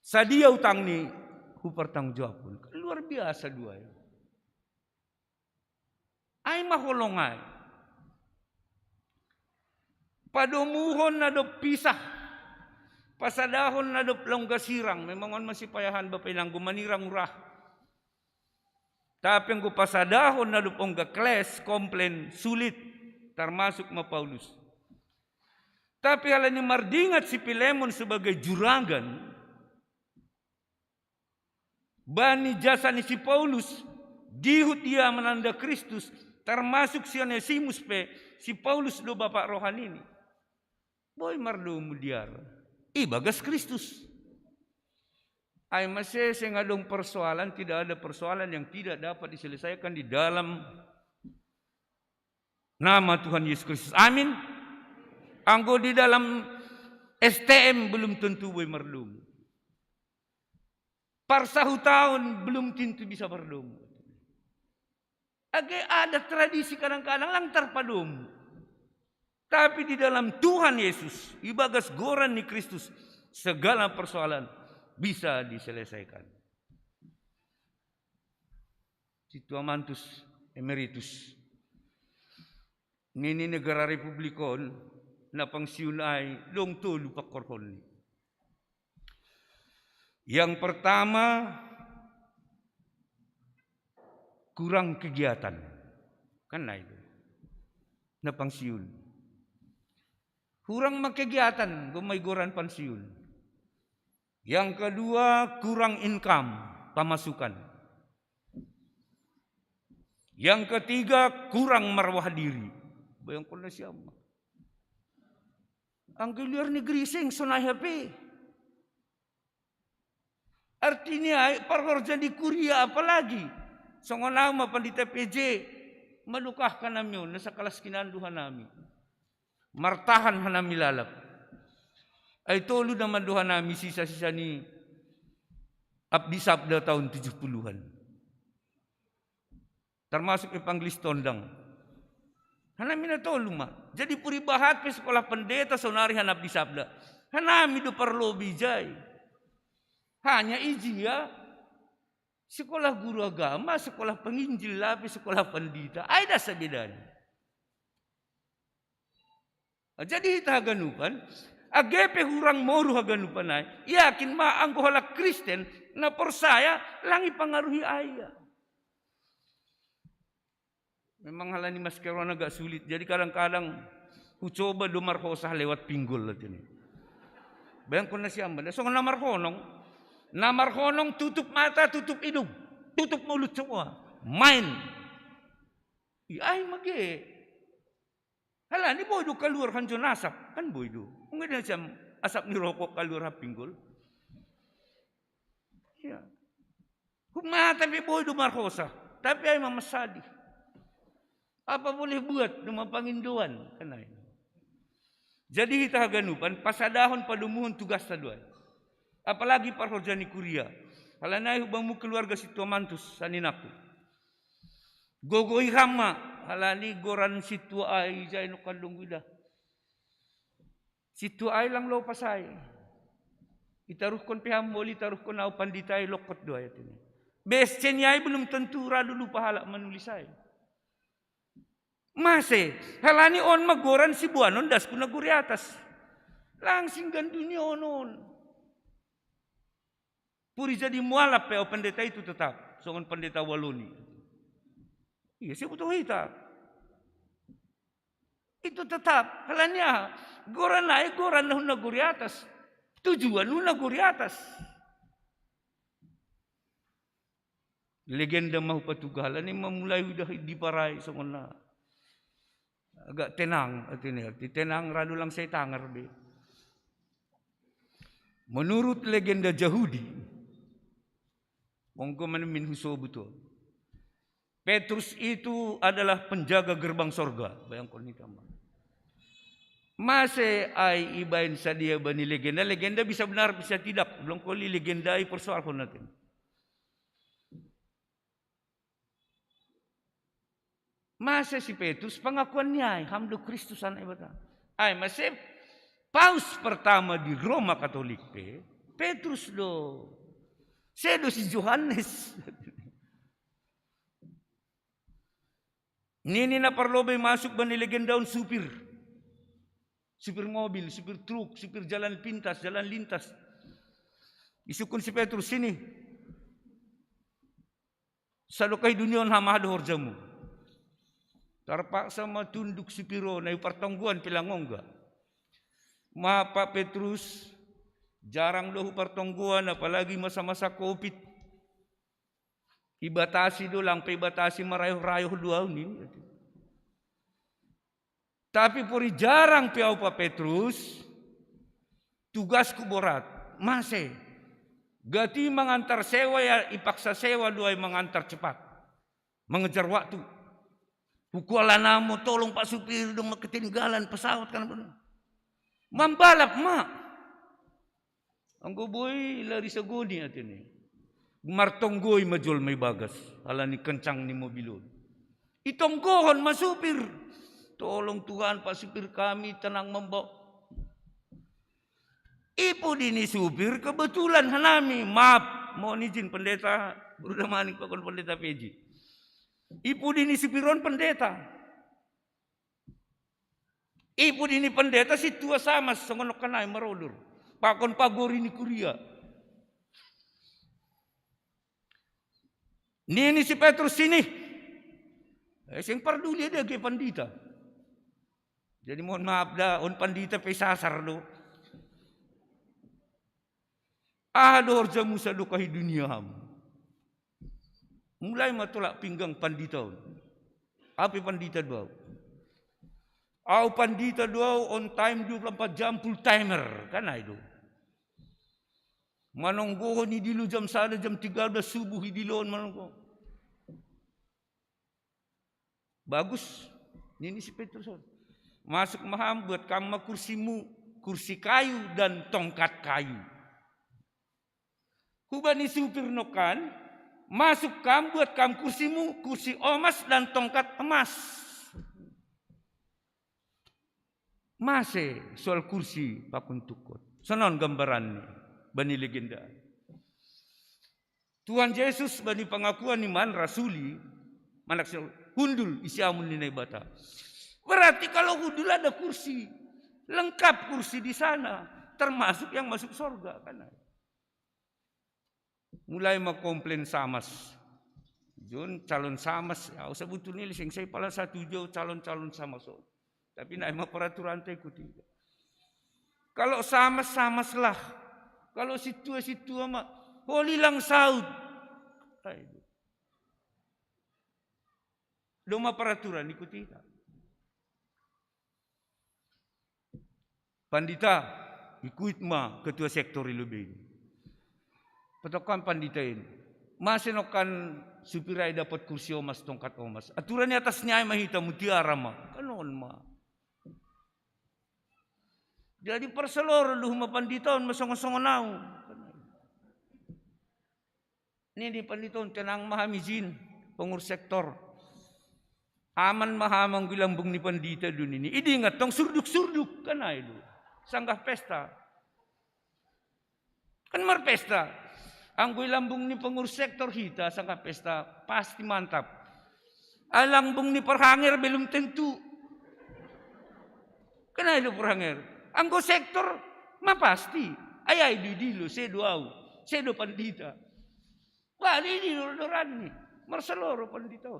Sa dia utang ni hupertang jawab pun. Luar biasa dua ya. Ay maholongay. Padomuhon na do pisah. Pasadahon na do longgasirang. Memang on masipayahan ba pinang gumanirang urah. Tapi ang pasadahon na do ongga kles, komplain, sulit. Termasuk ma Paulus. Tapi halanya mardingat si Pilemon sebagai juragan. Bani jasa ni si Paulus. Dihut dia menanda Kristus. Termasuk si Onesimus pe. Si Paulus do bapak rohani ini. Boy mardo mudiar. Bagas Kristus. Ay masih sengadong persoalan. Tidak ada persoalan yang tidak dapat diselesaikan di dalam nama Tuhan Yesus Kristus. Amin. Anggo di dalam STM belum tentu boy mardum. Parsahu tahun belum tentu bisa berdum. Agak ada tradisi kadang-kadang lang terpadum. Tapi di dalam Tuhan Yesus, ibagas goran ni Kristus, segala persoalan bisa diselesaikan. Si Tua Mantus Emeritus. Nini negara Republikon na pangsiun ay long tulu pakorhon. Yang pertama, kurang kegiatan. Kan na itu. Na pangsiun. Kurang kegiatan, gumaygoran pensiun. Yang kedua, kurang income, pemasukan. Yang ketiga, kurang marwah diri. Bayang ko na siya. Ang gilir ni Grising, sunay happy. Artinya, parhorja di Korea apalagi. Songonama pandita PJ, malukahkan namin yun, nasa kalas kinanduhan namin. Martahan hanami lalap. Ay tolo naman duhan namin sisa-sisa ni Abdi Sabda tahun 70-an. Termasuk Evangelis Tondang. Hanami na tolong ma. Jadi puri bahat pe sekolah pendeta sonari hanap di Sabda. Hanami do perlu bijay. Hanya ijia sekolah guru agama, sekolah penginjil lapi, sekolah pendeta. Ada sebedanya. Jadi kita haganupan, agepe hurang moru haganupan ay, yakin ma ang halak Kristen na persaya langi pangaruhi ayah. Memang hal ini mas Keron agak sulit. Jadi kadang-kadang ku coba dumarhosah lewat pinggul lah ini. Bayang ko na siya man. So namarhonong tutup mata, tutup hidung, tutup mulut semua. Main. Ay mage. Hala ni boy do kaluar hanjo nasap kan boy do. Kung ganyan siya asap ni rokok kaluar ha pinggul. Ya. Kung tapi boy dumarhosah. Tapi ay mamasadi. Apa boleh buat dengan panginduan? Kanay. Jadi kita haganupan pasadahon padumuhon tugas taduan. Apalagi parhorjani kuria. Halanay hubangmu keluarga si Tuamantus saninaku. Gogoy hama halani goran si Tuay jay no kandung wida. Si Tuay lang lo pasay. Itaruh kon pihambol, itaruh kon au panditay lokot doa itu. Besken yai belum tentu dulu pahala menulisay. Masih, halani on magoran si buanon das kuna guri atas. Langsing gandunya onon. Puri jadi mualaf pe pendeta itu tetap. Songon pendeta Waloni. Iya sih butuh kita. Itu tetap. Halani goran naik goran na guri atas. Tujuan na guri atas. Legenda mahu patugalan ini memulai udah diparai songon na. Agak tenang artinya. Tenang radu lang saya tangar be. Menurut legenda Yahudi, monggo min huso betul. Petrus itu adalah penjaga gerbang sorga. Bayangkan ini tambah. Masih ay ibain sadia bani legenda. Legenda bisa benar bisa tidak. Belum kali legenda ay persoalkan natin. Masa si Petrus pengakuan niya hamdo Kristusan ibata. Ay masih paus pertama di Roma Katolik Petrus do. Sedo si Johannes. Nini na parlobe masuk bani legendaun supir. Supir mobil, supir truk, supir jalan pintas, jalan lintas. Isukun si Petrus sini. Salukay dunion hamado horjamu. Terpaksa matunduk supiro na ipartangguan pilangongga. Ma Pak Petrus jarang doh pertangguan apalagi masa-masa Covid. Ibatasi do lang ibatasi marayuh-rayuh dua ini. Tapi puri jarang piau Pak Petrus tugasku borat masih gati mengantar sewa ya ipaksa sewa dua mengantar cepat mengejar waktu. Kuala Namo tolong Pak supir dong ketinggalan pesawat kan benar. Membalap mak. Anggo boy lari sagoni atini. Martonggoy majol may bagas. Alani kencang ni mobilon. Itonggohon masupir. Tolong Tuhan Pak supir kami tenang membawa. Ipo dini supir kebetulan hanami. Maaf. Mohon izin pendeta. Berudah maning pakon pendeta Peji. Ibu dini sipiron pendeta. Ibu dini pendeta si tua sama songonok kanay marodur. Pakon pagor ini kuria. Nini si Petrus sini. Sing parduli dia ke pandita. Jadi mohon maaf dah on pandita pe sasar do. Ador jamu sadu kahi dunia ham. Mulai matulak pinggang pandita. Apa pandita dua? Au pandita dua on time 24 jam full timer. Kan itu. Manonggo ni dilu jam 1 jam 13 subuh hidilon manonggo. Bagus. Ini si Petrus. Masuk maham buat kamu kursimu. Kursi kayu dan tongkat kayu. Hubani supir nokan, masuk kam buat kam kursimu, kursi emas dan tongkat emas. Masih soal kursi pakun tukut. Sonon gambaran nih, bani legenda. Tuhan Yesus bani pengakuan iman rasuli, manak hundul isiamun ninai bata. Berarti kalau hundul ada kursi, lengkap kursi di sana, termasuk yang masuk surga kan. Mulai komplain samas. Jun calon samas, ya sebetulnya liseng saya pala satu jauh calon-calon samas. Tapi naik peraturan tak ikuti. Kalau samas lah. Kalau situ mah holilang saud. Doma peraturan ikuti. Pandita ikut mah ketua sektor lebih. Petokan pandita ini. Masih nokan supirai dapat kursi emas tongkat emas. Aturannya atasnya mahita mutiara mah. Kanon mah. Jadi perselor lu ma panditon masong-song nau. Ini di panditon tenang mahami jin pengurus sektor. Aman mahamang bilambung ni pandita dun ini. Idi ingat tong surduk-surduk kan itu. Sanggah pesta. Kan mar pesta. Ang bilambung ni pengurus sektor kita sanggah pesta pasti mantap. Alambung ni perhanger belum tentu. Kan itu perhanger. Anggo sektor mah pasti. Ayai dilo sedo au, sedo pandita. Wah ini doran nih, marseloro pandita.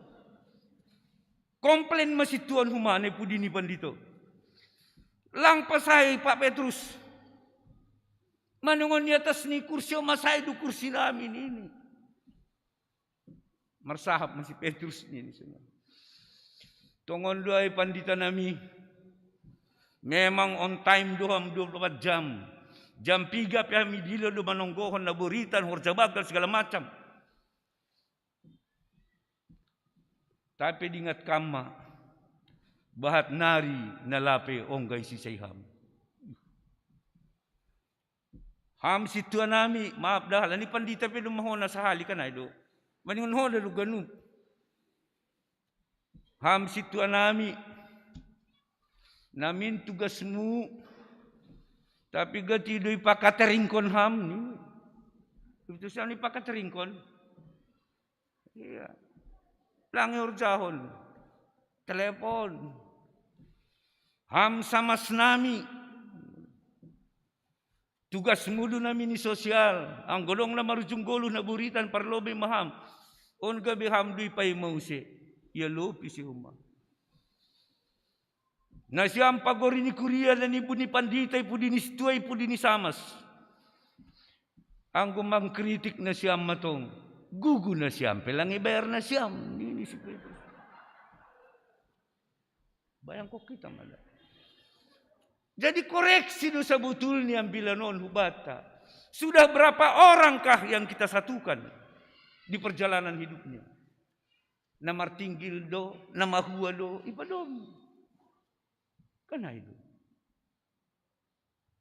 Komplain masih tuan humane pudini pandito. Lang pasai Pak Petrus. Manungon di atas ni kursi masai du kursi namin ini. Marsahap masih Petrus ini semua. Tongon doai pandita nami. Memang on time doang 24 jam. Jam 3 kami dilo do manonggohon na buritan, horjabagal segala macam. Tapi diingat kama bahat nari nalape onggay si sayham. Ham situ nami, maaf dah, ni pandita pe lumahon na sa hali kan ay do. Maningon ho na ganun. Ham situ nami. Namin tugasmu tapi gati do ipakateringkon ham ni. Itu siya ni pakateringkon. Iya. Langi urjahon. Telepon. Ham samas nami. Tugasmu do namin ni sosial. Ang golong na marujung golo na buritan parlobe maham. On gabi ham do ipay mause. Ya lopi si humam. Na siyang pagori ni Korea na ni Buni Pandita, ipudi ni Stua, ipudi ni Samas. Ang gumang kritik na siyang matong, gugu na siyang, pelang ibayar na siyang. Ini si Petrus. Bayang ko kita malah. Jadi koreksi do sa butul ni ang bilanon hubata. Sudah berapa orangkah yang kita satukan di perjalanan hidupnya? Na martinggil do, na mahua do, ipadom. Kana itu.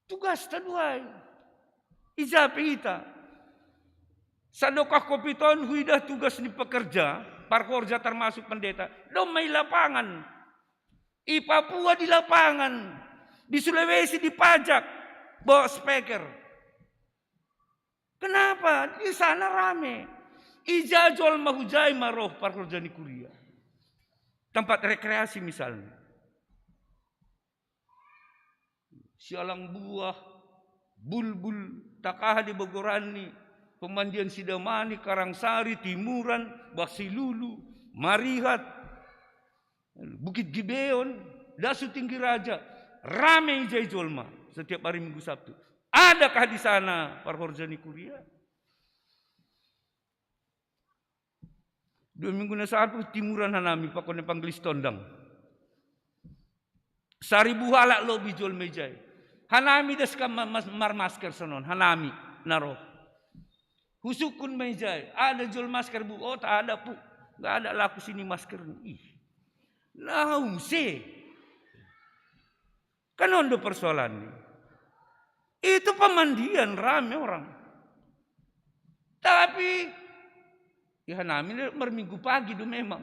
Tugas taduay. Ijapi kita. Sa dokah kopiton huidah tugas ni pekerja, parkorja termasuk pendeta, dom may lapangan. I Papua di lapangan, di Sulawesi di pajak, bawa speaker. Kenapa? Di sana rame. Ijajol mahujay maroh parkorja ni Korea. Tempat rekreasi misalnya. Sialang buah, bulbul, takah di Bogorani, pemandian Sidamani, Karangsari, Timuran, Basilulu, Marihat, Bukit Gibeon, Dasu Tinggi Raja, rame Ijai Jolma setiap hari Minggu Sabtu. Adakah di sana parhorjani Kuria? 2 minggu na satu Timuran hanami pakone panggelis tondang. Saribu halak lobi jol mejai. Hanami das ka mar masker sonon, hanami naro. Husukun mejai, ada jual masker bu, oh tak ada pu, nggak ada laku sini masker. Ih, naum se, kan ondo persoalan ini. Itu pemandian rame orang. Tapi ya namin marminggu pagi do memang.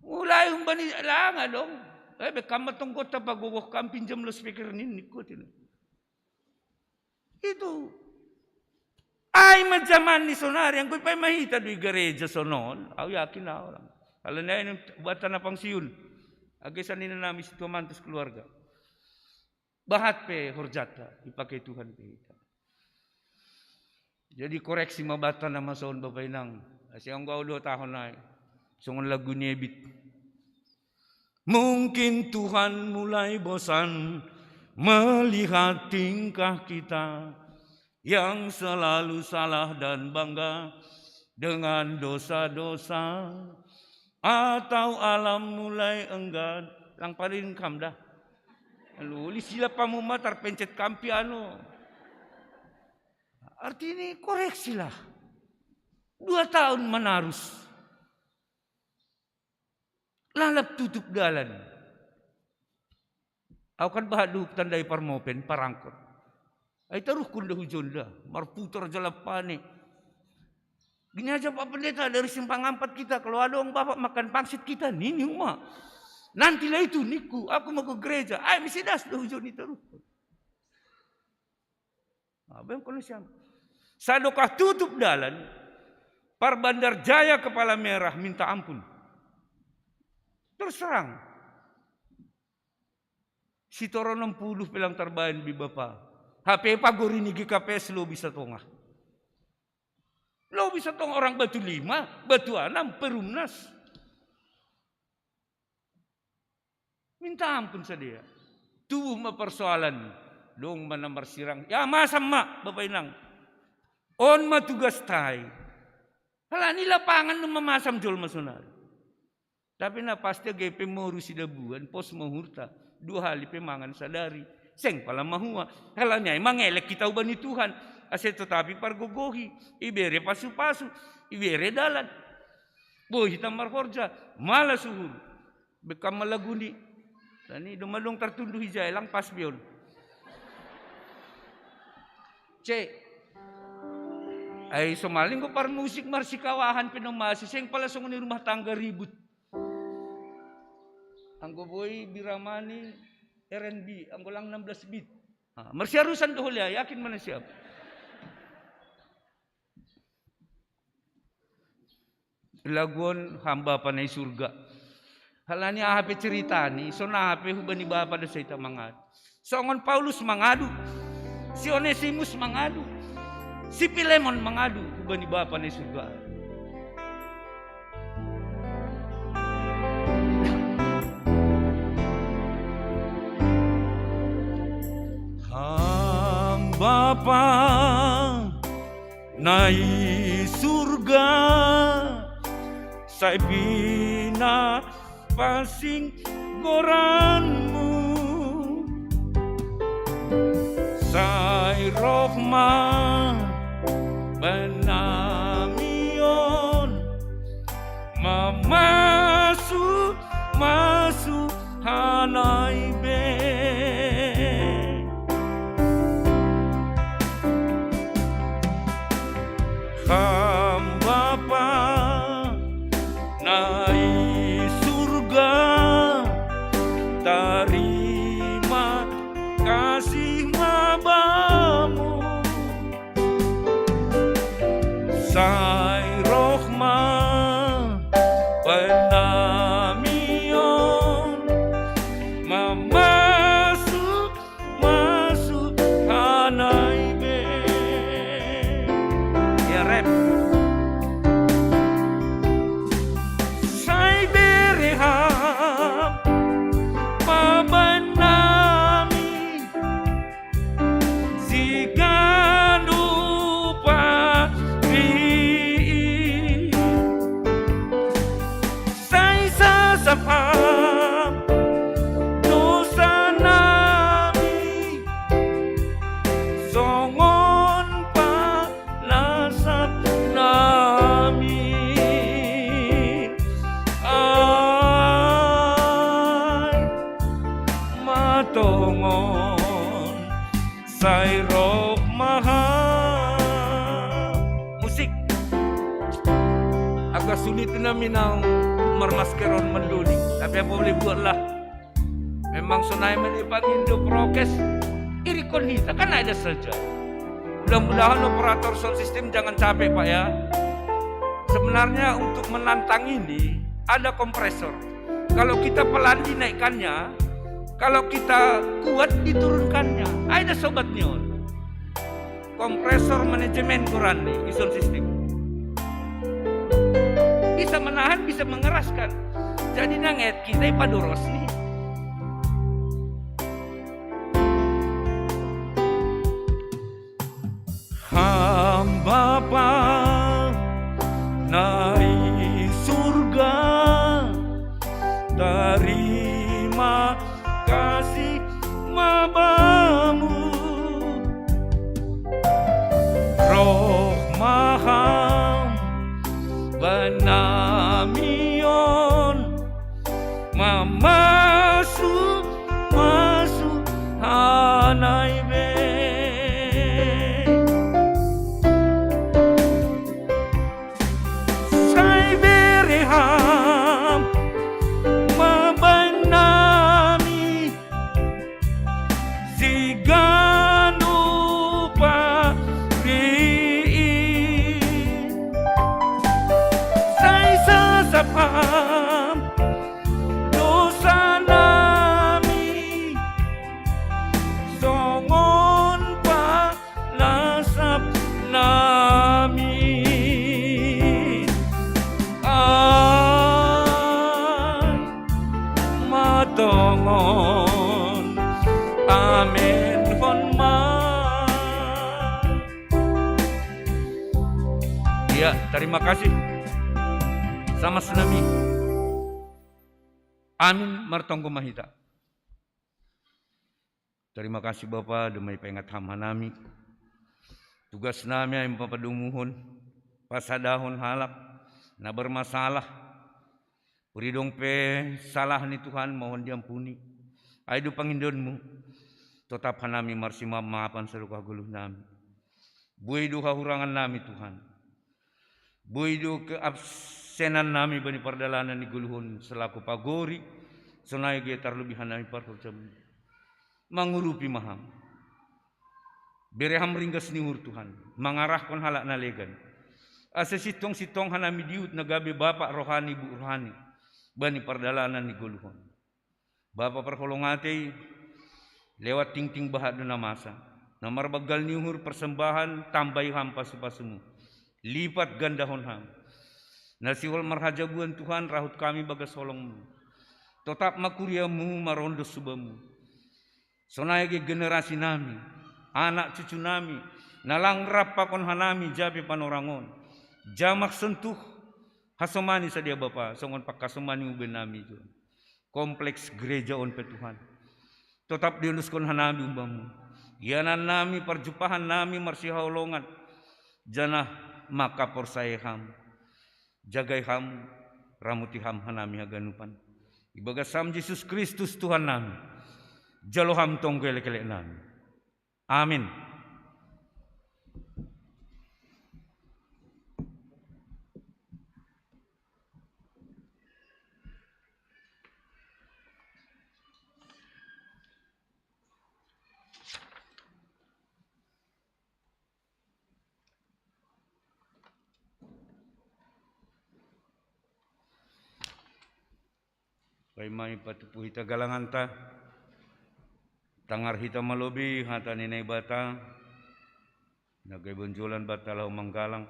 Mulai bani langa dong. Bekam tunggu tapa gogok kam pinjam lo speaker ini ikutin. Itu. Ay majaman ni sonari ang kuy mahita do gereja sonon. Aku yakin na orang. Kalau na ini buatan na pangsiun. Agisan nina namin si Tumantos keluarga. Bahat pe horjata dipakai Tuhan pe. Jadi koreksi mabata na masaon babay nang. Kasi ang gao 2 tahun na. Sungon lagu nyebit. Mungkin Tuhan mulai bosan melihat tingkah kita yang selalu salah dan bangga dengan dosa-dosa, atau alam mulai enggan. Lang pa rin kam dah. Lalu sila pamuma terpencet kampi ano. Artinya koreksilah. 2 tahun menarus. Lalap tutup dalan. Aku kan bahadu tandai parmopen parangkot. Ay taruh kunda hujon dah. Marputar jalapane. Gini aja Pak Pendeta dari simpang 4 kita. Kalau ada orang bapak makan pangsit kita. Nini umat. Nantilah itu niku. Aku mau ke gereja. Ay misi das dah hujon itu taruh. Abang kono siapa? Sadokah tutup dalan. Par Bandar Jaya Kepala Merah minta ampun. Terserang. Si toro 60 pelang terbahan di Bapak. HP pagori ni GKPS lo bisa tongah. Lo bisa tong orang Batu 5, Batu 6, Perumnas. Minta ampun sadia. Tubuh persoalan. Dong manamar sirang. Ya masa mak Bapak Inang. On matugas tay. Hala ni lapangan nung mamasam jol masunar. Tapi na pasti GP moru sidabuan pos mahurta 2 hali pemangan sadari seng pala mahua halanya emang elek kita uban ni Tuhan aset tetapi pargogohi ibere pasu-pasu ibere dalan boy hitam marhorja mala suhur bekam malaguni tani dumalong tertunduh hijay lang pas bion ay somaling ko par musik marsikawahan pinamasi seng pala sungon ni rumah tangga ribut. Anggo boy biramani R&B, anggo lang 16 bit. Marsyarusan dohol ya, yakin mana siap. Laguan hamba panay surga. Halani ahape cerita ni, so nahape hubani bapa da sa ita mangadu. Songon Paulus mangadu, si Onesimus mangadu, si Pilemon mangadu hubani bapa ni surga. Bapa nai surga sai bina pasing goranmu sai rohma benamion mamasu masu hanai be Bapa naik surga terima kasih mabamu sai rohma penamion masuk hanai be ya rep sai bereham pabanami siganu pa agak sulit namin ang marmaskeron manduli. Tapi apa boleh buatlah. Memang sunai menipang Indo prokes, irikon hita kan ada saja. Mudah-mudahan operator sound system jangan capek Pak ya. Sebenarnya untuk menantang ini ada kompresor. Kalau kita pelan dinaikkannya, kalau kita kuat diturunkannya. Ada sobat nyon. Kompresor manajemen Quran nih di sound system. Bisa menahan, bisa mengeraskan. Jadi nanget kita padoros nih. Hamba naik surga, terima kasih mabamu, roh maham benamion, masuk hanai be. Dosa nami songon palasap nami ay matongon amin honma. Ya, terima kasih sama tsunami. Amin martonggo mahita. Terima kasih Bapak demi pengat hamanami. Tugas nami yang papadumuhon pasadahon halak na bermasalah. Puridong pe salah ni Tuhan mohon diampuni. Aidu pangindonmu. Tetap hanami marsima maapan seruka guluh nami. Buidu kahurangan nami Tuhan. Buidu keabsenan nami bani perdalanan ni guluhun selaku pagori sunai getar lebihan nami parhurjam mangurupi maham bereham ringgas niur Tuhan mengarahkan halak nalegan asa sitong hanami diut nagabe bapak rohani bu rohani bani perdalanan ni guluhun bapak perholongate lewat ting-ting bahad na masa namar bagal niur persembahan tambai hampas pasemu lipat ganda honham. Nasihol marhajabuan Tuhan rahut kami bagas solongmu. Tetap makuriamu marondo subamu. Sonayage generasi nami, anak cucu nami, nalang rapakon hanami jabe panorangon. Jamak sentuh hasomani sadia Bapa, songon pakasomani uben nami Tuhan. Kompleks gereja on pe Tuhan. Tetap diunduskon hanami umbamu. Yanan nami perjumpahan nami marsihaolongan. Janah maka porsayeham. Jagai ham, ramuti ham hanami haganupan. Ibaga sam Yesus Kristus Tuhan nami. Jaloham tonggele-kele nami. Amin. Paimai patupu hita galangan ta, tangar hita malobi hata ninay bata, nagay bonjolan bata lau manggalang,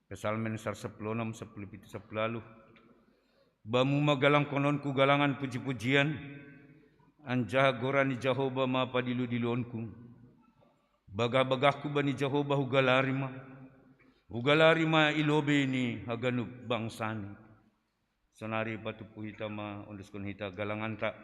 pesalmen sar 10 10 bamu magalang konon ku galangan puji-pujian, anja gorani Jehovah ma padilu-dilonku, bagah-bagahku bani Jehovah hugalarima ilobe ni haganub bangsani. Sonari patupu hita ma unduskon hita galangan ta.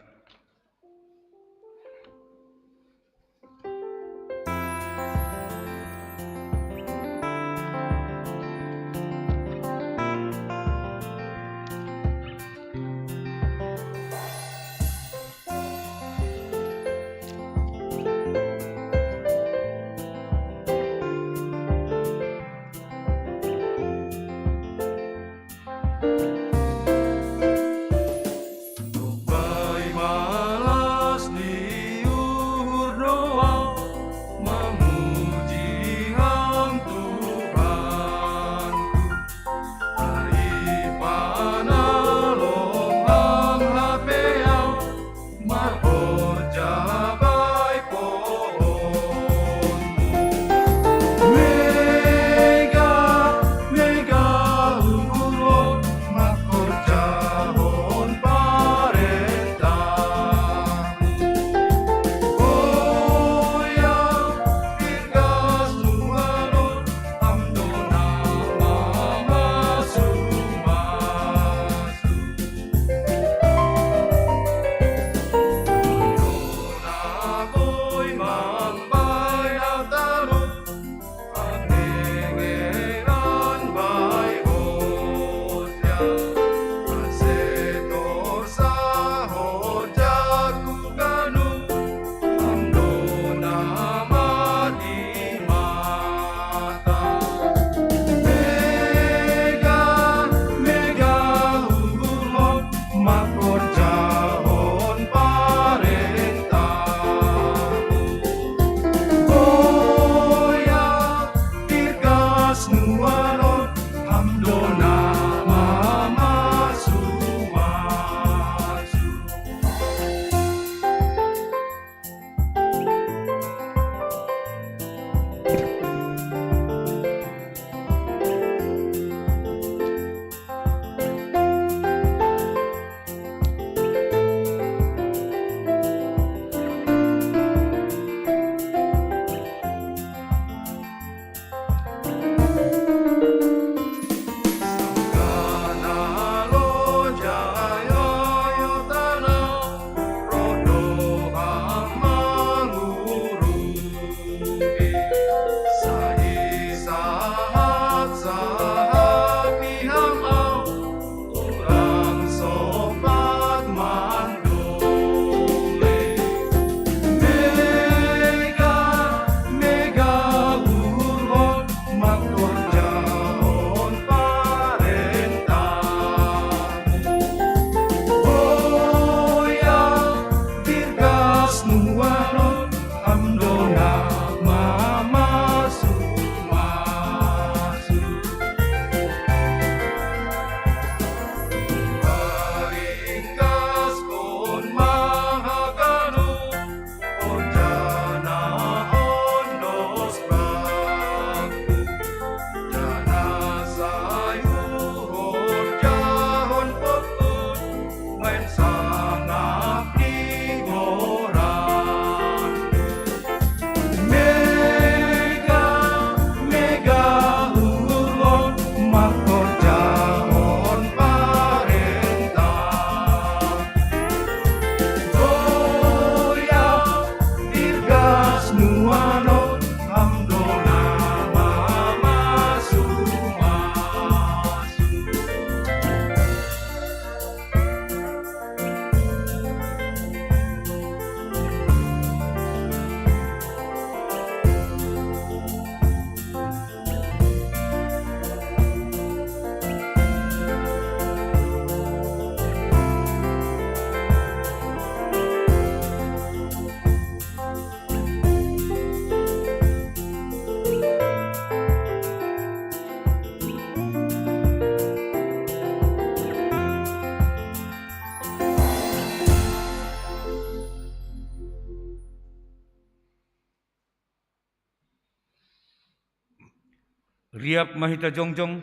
Riap mahita jongjong,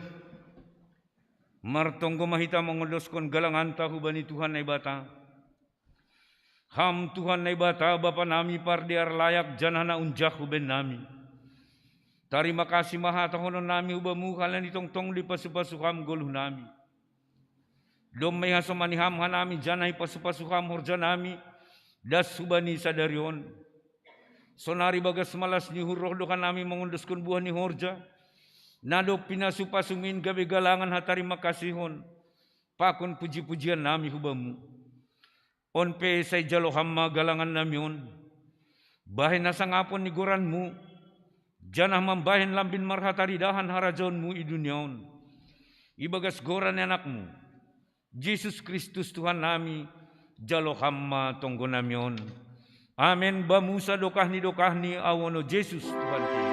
martonggo mahita mengoloskan galangan tahu bani Tuhan na ibata. Ham Tuhan na ibata Bapa nami pardiar layak janana unjahu ben nami. Terima kasih maha tahonon nami ubamu kalian itong-tong di pasu-pasuham goluh nami. Dom may hasomani ham hanami janai pasu-pasuham horja nami. Das subani sadarion. Sonari bagas malas ni hurroh dokan nami mengunduskan buah ni horja. Nado pinasu pasumin gabe galangan hatari makasihon. Pakon puji-pujian nami hubamu. On pe say jalo hamma galangan namion. Bahin nasa ngapon ni goranmu. Janah mambahin lambin marhatari dahan harajonmu i duniaon. Ibagas goran anakmu. Yesus Kristus Tuhan nami. Jalo hamma tonggo namion. Amin bamusa dokahni awono Yesus Tuhan kita.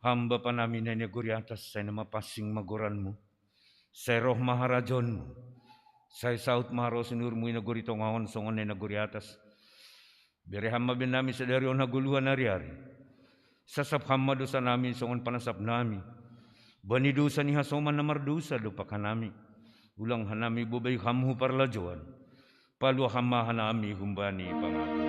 Hamba panami na guri atas saya nama pasing magoranmu. Saya roh maharajonmu. Saya saut maharos nurmu ina guri tongahon songon na guri atas. Bere hamba bin nami sadarion haguluhan hari-hari. Sasap hamba dosa nami songon panasap nami. Bani dosa ni hasoman na mardosa lupakan nami. Ulang hanami bubay hamhu parlajuan. Palu hamba hanami humbani pangaku.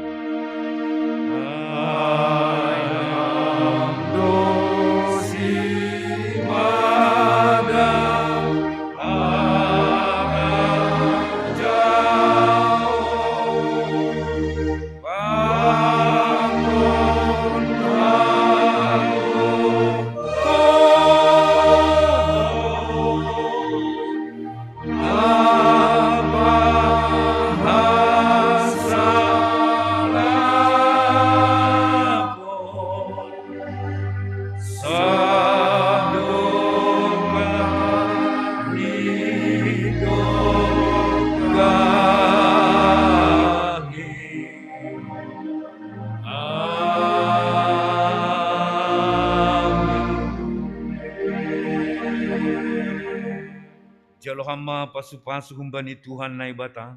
Jalo hama pasu-pasu humbani Tuhan na ibata.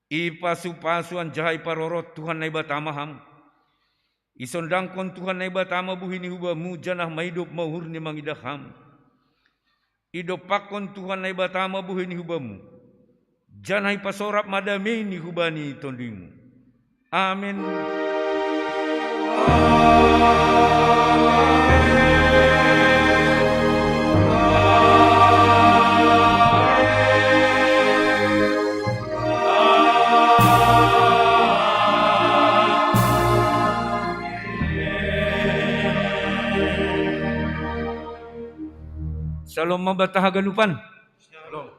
Ipasu-pasuan jahai parorot Tuhan na ibata maham. Isondangkon Tuhan na ibata mabuhini hubamu janah mahidup mahurni mangidaham. Idopakon Tuhan na ibata mabuhini hubamu. Janah ipasorap madamini hubani tondimu. Amin. Shalom mabata hagalupan. Shalom.